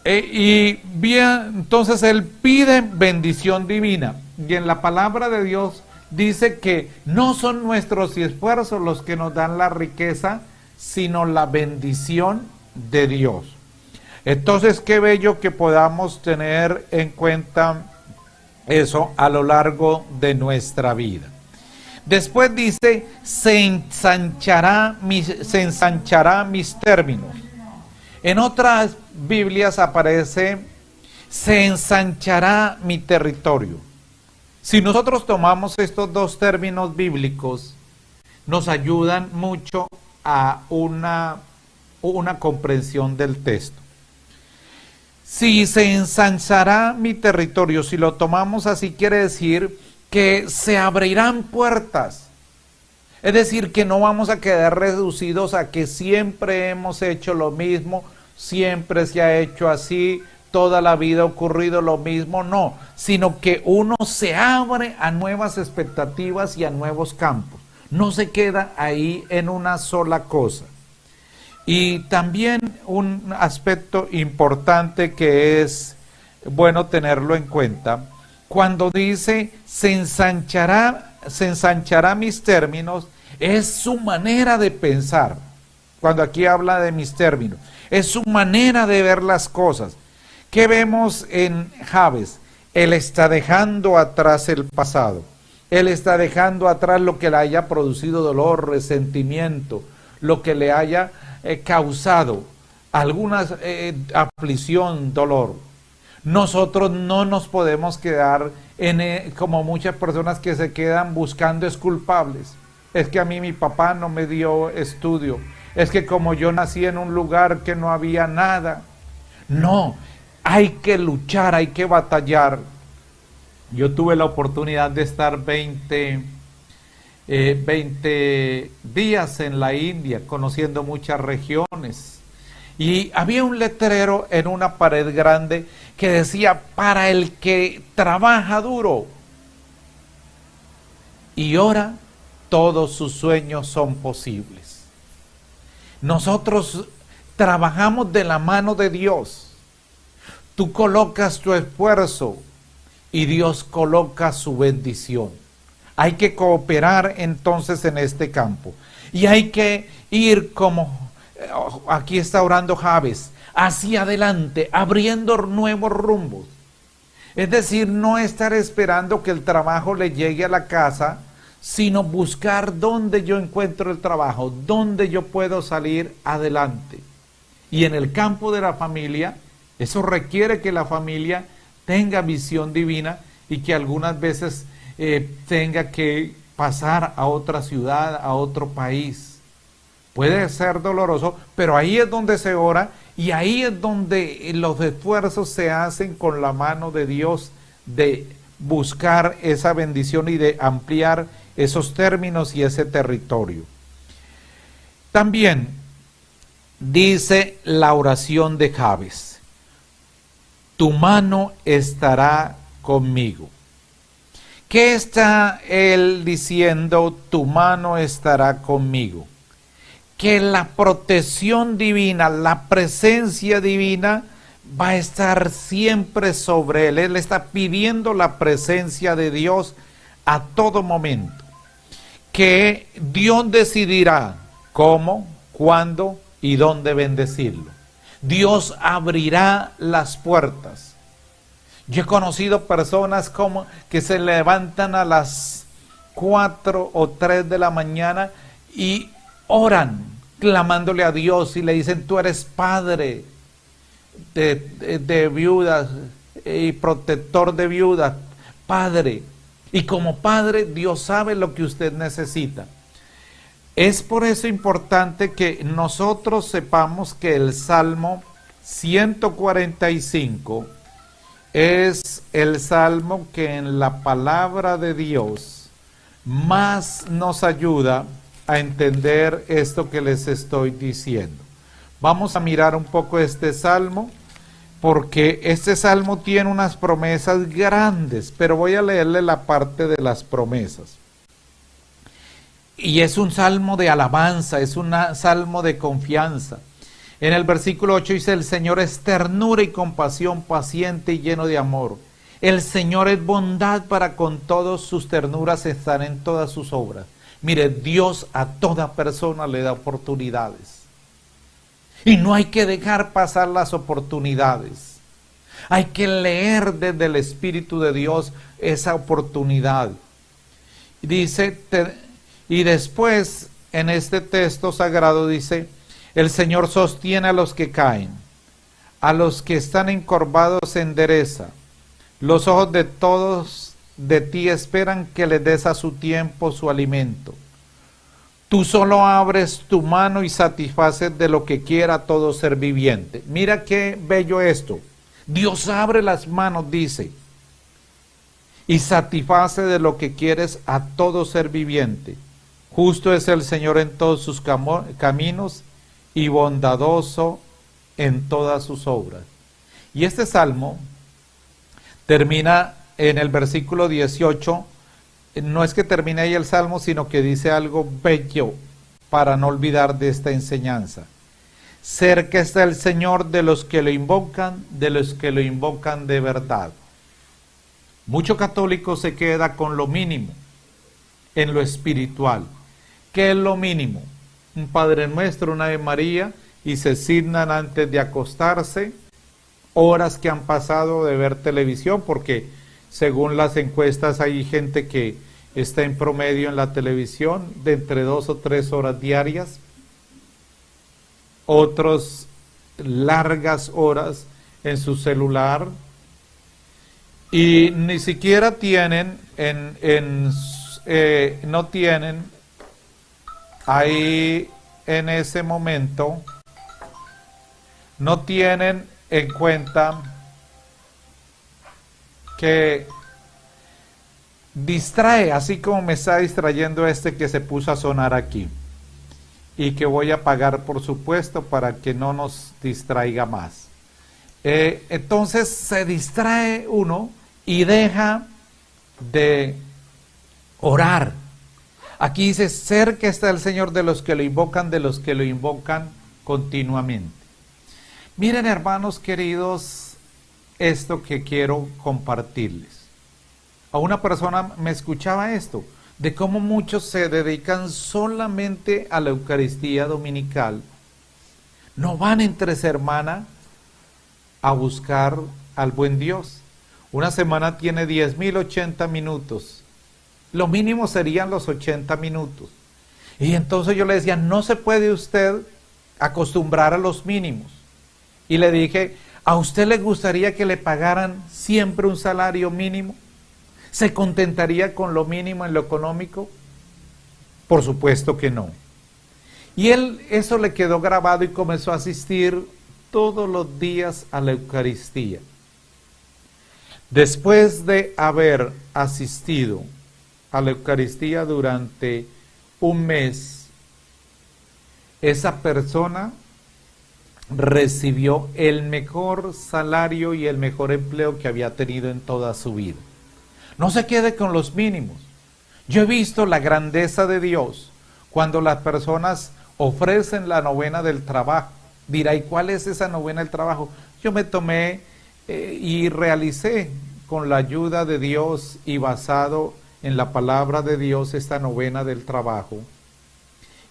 Y bien, entonces Él pide bendición divina, y en la palabra de Dios dice que no son nuestros esfuerzos los que nos dan la riqueza, sino la bendición de Dios. Entonces, qué bello que podamos tener en cuenta eso a lo largo de nuestra vida. Después dice: se ensanchará mis términos. En otras Biblias aparece: se ensanchará mi territorio. Si nosotros tomamos estos dos términos bíblicos, nos ayudan mucho a una comprensión del texto. Si se ensanchará mi territorio, si lo tomamos así, quiere decir que se abrirán puertas. Es decir, que no vamos a quedar reducidos a que siempre hemos hecho lo mismo, siempre se ha hecho así, toda la vida ha ocurrido lo mismo, no, sino que uno se abre a nuevas expectativas y a nuevos campos. No se queda ahí en una sola cosa. Y también un aspecto importante que es bueno tenerlo en cuenta, cuando dice se ensanchará mis términos, es su manera de pensar. Cuando aquí habla de mis términos, es su manera de ver las cosas. ¿Qué vemos en Jabes? Él está dejando atrás el pasado. Él está dejando atrás lo que le haya producido dolor, resentimiento, lo que le haya causado alguna aflicción, dolor. Nosotros no nos podemos quedar como muchas personas que se quedan buscando culpables. Es que a mí mi papá no me dio estudio. Es que como yo nací en un lugar que no había nada. No, hay que luchar, hay que batallar. Yo tuve la oportunidad de estar 20 días en la India, conociendo muchas regiones. Y había un letrero en una pared grande que decía, para el que trabaja duro y ora, todos sus sueños son posibles. Nosotros trabajamos de la mano de Dios. Tú colocas tu esfuerzo y Dios coloca su bendición. Hay que cooperar entonces en este campo. Y hay que ir como aquí está orando Jabes, hacia adelante, abriendo nuevos rumbos. Es decir, no estar esperando que el trabajo le llegue a la casa, sino buscar dónde yo encuentro el trabajo, dónde yo puedo salir adelante. Y en el campo de la familia, eso requiere que la familia tenga visión divina y que algunas veces tenga que pasar a otra ciudad, a otro país. Puede ser doloroso, pero ahí es donde se ora y ahí es donde los esfuerzos se hacen con la mano de Dios de buscar esa bendición y de ampliar esos términos y ese territorio. También dice la oración de Jabes, tu mano estará conmigo. ¿Qué está él diciendo? Tu mano estará conmigo. Que la protección divina, la presencia divina va a estar siempre sobre él. Él está pidiendo la presencia de Dios a todo momento. Que Dios decidirá cómo, cuándo y dónde bendecirlo. Dios abrirá las puertas. Yo he conocido personas como que se levantan a las 4 o 3 de la mañana y oran clamándole a Dios y le dicen, tú eres padre de viudas y protector de viudas, padre. Y como padre, Dios sabe lo que usted necesita. Es por eso importante que nosotros sepamos que el Salmo 145 es el salmo que en la palabra de Dios más nos ayuda a entender esto que les estoy diciendo. Vamos a mirar un poco este salmo, porque este salmo tiene unas promesas grandes, pero voy a leerle la parte de las promesas. Y es un salmo de alabanza, es un salmo de confianza. En el versículo 8 dice, el Señor es ternura y compasión, paciente y lleno de amor. El Señor es bondad para con todos, sus ternuras están en todas sus obras. Mire, Dios a toda persona le da oportunidades. Y no hay que dejar pasar las oportunidades. Hay que leer desde el Espíritu de Dios esa oportunidad. Dice, y después en este texto sagrado dice, el Señor sostiene a los que caen, a los que están encorvados endereza. Los ojos de todos de ti esperan que les des a su tiempo su alimento. Tú solo abres tu mano y satisfaces de lo que quiera todo ser viviente. Mira qué bello esto. Dios abre las manos, dice. y satisface de lo que quieres a todo ser viviente. Justo es el Señor en todos sus caminos y bondadoso en todas sus obras. Y este salmo termina en el versículo 18. No es que termine ahí el salmo, sino que dice algo bello para no olvidar de esta enseñanza. Cerca está el Señor de los que lo invocan, de los que lo invocan de verdad. Mucho católico se queda con lo mínimo en lo espiritual. ¿Qué es lo mínimo? Un Padre Nuestro, una Ave María, y se signan antes de acostarse, horas que han pasado de ver televisión, porque según las encuestas hay gente que está en promedio en la televisión de entre 2 o 3 horas diarias, otros largas horas en su celular, y ni siquiera tienen no tienen ahí en ese momento, no tienen en cuenta que distrae, así como me está distrayendo este que se puso a sonar aquí, y que voy a pagar por supuesto para que no nos distraiga más. Entonces se distrae uno y deja de orar. Aquí dice, cerca está el Señor de los que lo invocan, de los que lo invocan continuamente. Miren, hermanos queridos, esto que quiero compartirles. A una persona me escuchaba esto, de cómo muchos se dedican solamente a la Eucaristía dominical, no van entre semana a buscar al buen Dios. Una semana tiene 10.080 minutos, lo mínimo serían los 80 minutos. Y entonces yo le decía, no se puede usted acostumbrar a los mínimos. Y le dije, ¿a usted le gustaría que le pagaran siempre un salario mínimo? ¿Se contentaría con lo mínimo en lo económico? Por supuesto que no. Y él eso le quedó grabado y comenzó a asistir todos los días a la Eucaristía. Después de haber asistido a la Eucaristía durante un mes, esa persona recibió el mejor salario y el mejor empleo que había tenido en toda su vida. No se quede con los mínimos. Yo he visto la grandeza de Dios cuando las personas ofrecen la novena del trabajo. Dirá, ¿y cuál es esa novena del trabajo? Yo me tomé y realicé con la ayuda de Dios y basado en la palabra de Dios esta novena del trabajo.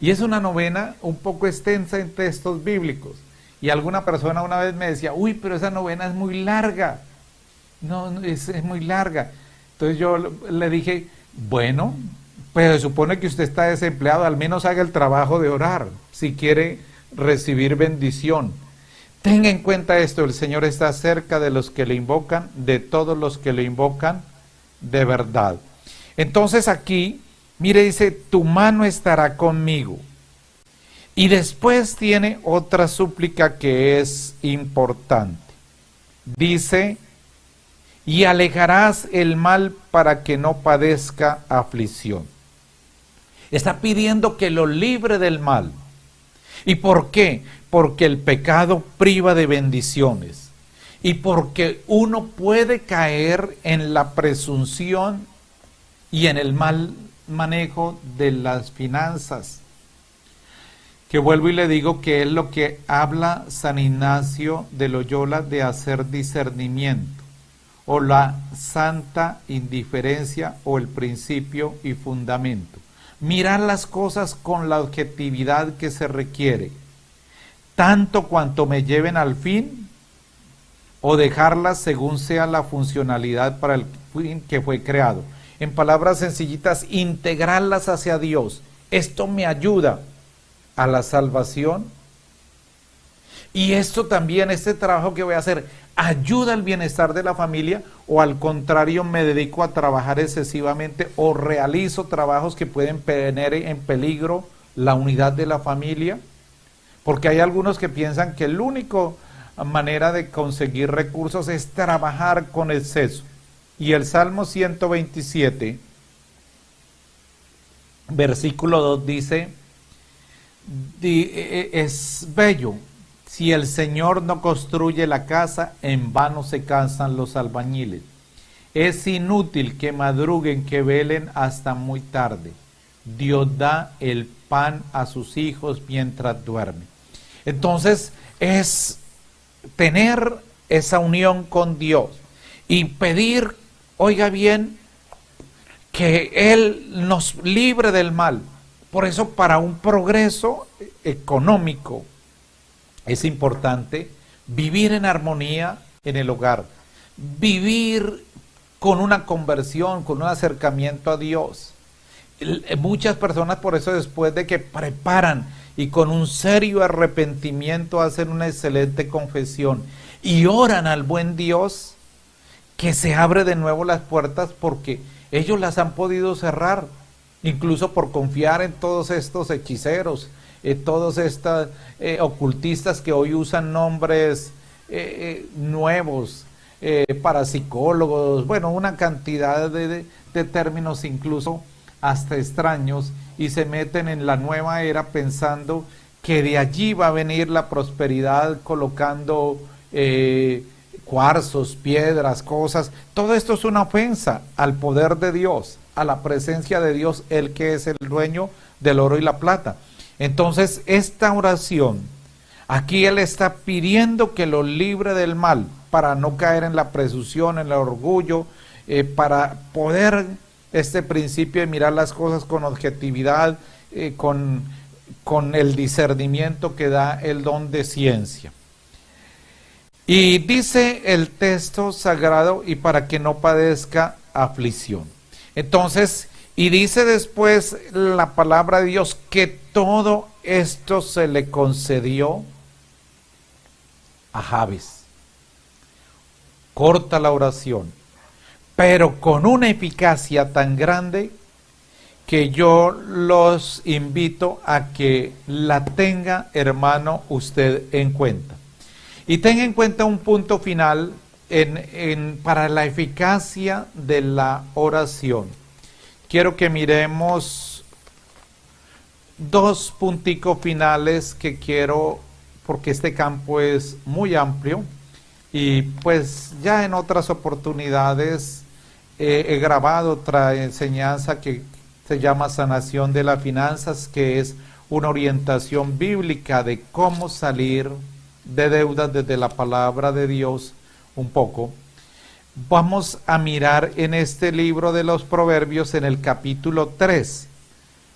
Y es una novena un poco extensa en textos bíblicos. Y alguna persona una vez me decía, uy, pero esa novena es muy larga. No, es muy larga. Entonces yo le dije, bueno, pues se supone que usted está desempleado, al menos haga el trabajo de orar, si quiere recibir bendición. Tenga en cuenta esto, el Señor está cerca de los que le invocan, de todos los que le invocan de verdad. Entonces aquí, mire, dice, tu mano estará conmigo. Y después tiene otra súplica que es importante. Dice, y alejarás el mal para que no padezca aflicción. Está pidiendo que lo libre del mal. ¿Y por qué? Porque el pecado priva de bendiciones. Y porque uno puede caer en la presunción y en el mal manejo de las finanzas. Que vuelvo y le digo que es lo que habla San Ignacio de Loyola de hacer discernimiento, o la santa indiferencia, o el principio y fundamento. Mirar las cosas con la objetividad que se requiere, tanto cuanto me lleven al fin, o dejarlas según sea la funcionalidad para el fin que fue creado. En palabras sencillitas, integrarlas hacia Dios. Esto me ayuda a la salvación, y esto también, este trabajo que voy a hacer, ayuda al bienestar de la familia, o al contrario me dedico a trabajar excesivamente o realizo trabajos que pueden poner en peligro la unidad de la familia, porque hay algunos que piensan que la única manera de conseguir recursos es trabajar con exceso, Y el Salmo 127, versículo 2 dice, es bello, si el Señor no construye la casa, en vano se cansan los albañiles. Es inútil que madruguen, que velen hasta muy tarde. Dios da el pan a sus hijos mientras duermen. Entonces es tener esa unión con Dios y pedir, oiga bien, que Él nos libre del mal. Por eso, para un progreso económico es importante vivir en armonía en el hogar, vivir con una conversión, con un acercamiento a Dios. Muchas personas, por eso, después de que preparan y con un serio arrepentimiento hacen una excelente confesión y oran al buen Dios, que se abre de nuevo las puertas, porque ellos las han podido cerrar, incluso por confiar en todos estos hechiceros, todos estos ocultistas que hoy usan nombres nuevos, parapsicólogos, bueno, una cantidad de términos incluso hasta extraños, y se meten en la nueva era pensando que de allí va a venir la prosperidad, colocando cuarzos, piedras, cosas. Todo esto es una ofensa al poder de Dios, a la presencia de Dios, el que es el dueño del oro y la plata. Entonces, esta oración, aquí Él está pidiendo que lo libre del mal, para no caer en la presunción, en el orgullo, para poder este principio de mirar las cosas con objetividad, con el discernimiento que da el don de ciencia. Y dice el texto sagrado, y para que no padezca aflicción. Entonces, y dice después la palabra de Dios que todo esto se le concedió a Jabes. Corta la oración, pero con una eficacia tan grande que yo los invito a que la tenga, hermano, usted en cuenta. Y tenga en cuenta un punto final para la eficacia de la oración. Quiero que miremos dos punticos finales que quiero, porque este campo es muy amplio, y pues ya en otras oportunidades he grabado otra enseñanza que se llama Sanación de las Finanzas, que es una orientación bíblica de cómo salir de deudas desde la palabra de Dios un poco. Vamos a mirar en este libro de los Proverbios, en el capítulo 3,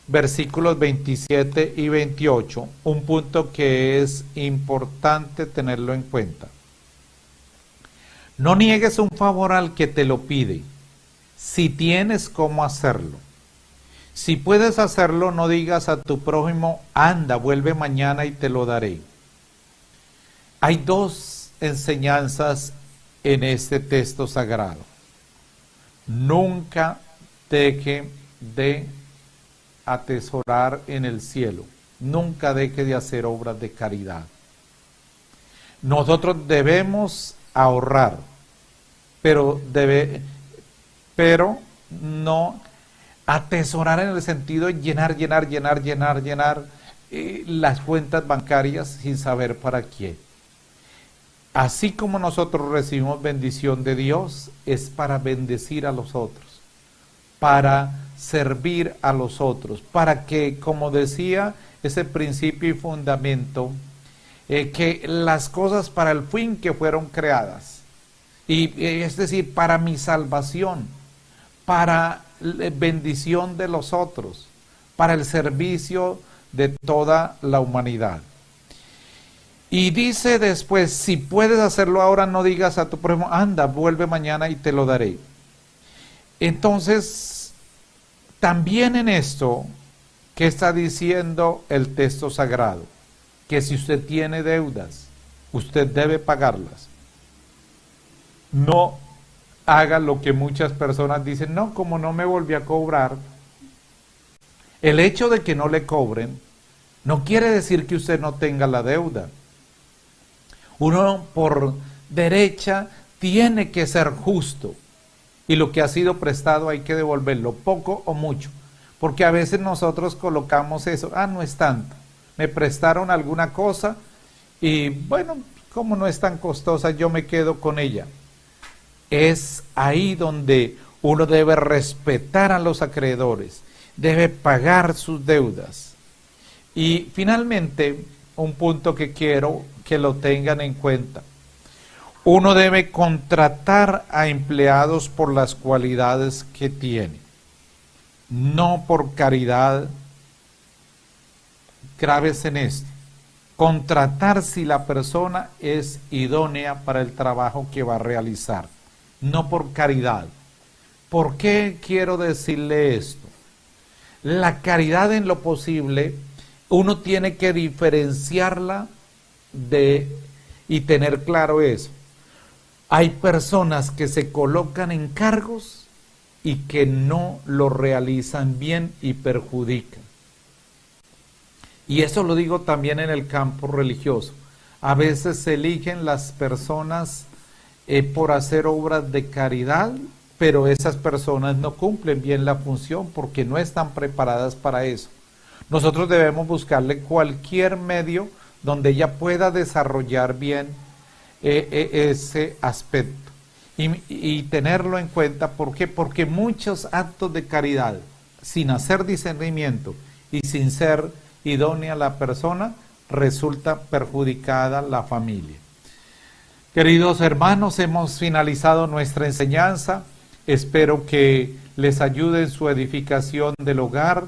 versículos 27 y 28, un punto que es importante tenerlo en cuenta. No niegues un favor al que te lo pide, si tienes cómo hacerlo. Si puedes hacerlo, no digas a tu prójimo, anda, vuelve mañana y te lo daré. Hay dos enseñanzas en este texto sagrado. Nunca deje de atesorar en el cielo. Nunca deje de hacer obras de caridad. Nosotros debemos ahorrar, pero no atesorar en el sentido de llenar las cuentas bancarias sin saber para quién. Así como nosotros recibimos bendición de Dios, es para bendecir a los otros, para servir a los otros, para que, como decía ese principio y fundamento, que las cosas para el fin que fueron creadas, y es decir, para mi salvación, para bendición de los otros, para el servicio de toda la humanidad. Y dice después, si puedes hacerlo ahora, no digas a tu prójimo, anda, vuelve mañana y te lo daré. Entonces, también en esto, ¿qué está diciendo el texto sagrado? Que si usted tiene deudas, usted debe pagarlas. No haga lo que muchas personas dicen, no, como no me volví a cobrar. El hecho de que no le cobren no quiere decir que usted no tenga la deuda. Uno por derecha tiene que ser justo, y lo que ha sido prestado hay que devolverlo, poco o mucho, porque a veces nosotros colocamos eso, no es tanto, me prestaron alguna cosa y bueno, como no es tan costosa, yo me quedo con ella. Es ahí donde uno debe respetar a los acreedores, debe pagar sus deudas. Y finalmente, un punto que quiero que lo tengan en cuenta. Uno debe contratar a empleados por las cualidades que tiene, no por caridad. Graves en esto. Contratar si la persona es idónea para el trabajo que va a realizar, no por caridad. ¿Por qué quiero decirle esto? La caridad, en lo posible, uno tiene que diferenciarla y tener claro eso. Hay personas que se colocan en cargos y que no lo realizan bien y perjudican. Y eso lo digo también en el campo religioso. A veces se eligen las personas por hacer obras de caridad, pero esas personas no cumplen bien la función porque no están preparadas para eso. Nosotros debemos buscarle cualquier medio donde ella pueda desarrollar bien ese aspecto y tenerlo en cuenta. ¿Por qué? Porque muchos actos de caridad, sin hacer discernimiento y sin ser idónea la persona, resulta perjudicada la familia. Queridos hermanos, hemos finalizado nuestra enseñanza. Espero que les ayude en su edificación del hogar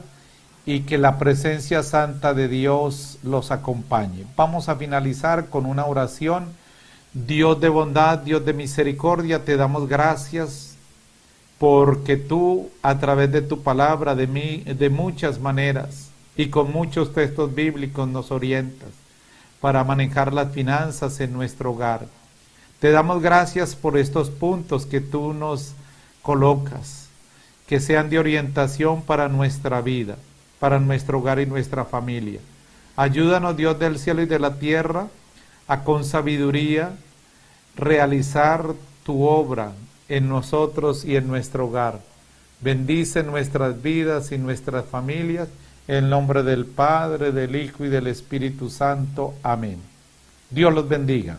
y que la presencia santa de Dios los acompañe. Vamos a finalizar con una oración. Dios de bondad, Dios de misericordia, te damos gracias porque tú, a través de tu palabra, de muchas maneras y con muchos textos bíblicos nos orientas para manejar las finanzas en nuestro hogar. Te damos gracias por estos puntos que tú nos colocas, que sean de orientación para nuestra vida, para nuestro hogar y nuestra familia. Ayúdanos, Dios del cielo y de la tierra, a con sabiduría realizar tu obra en nosotros y en nuestro hogar. Bendice nuestras vidas y nuestras familias, en nombre del Padre, del Hijo y del Espíritu Santo. Amén. Dios los bendiga.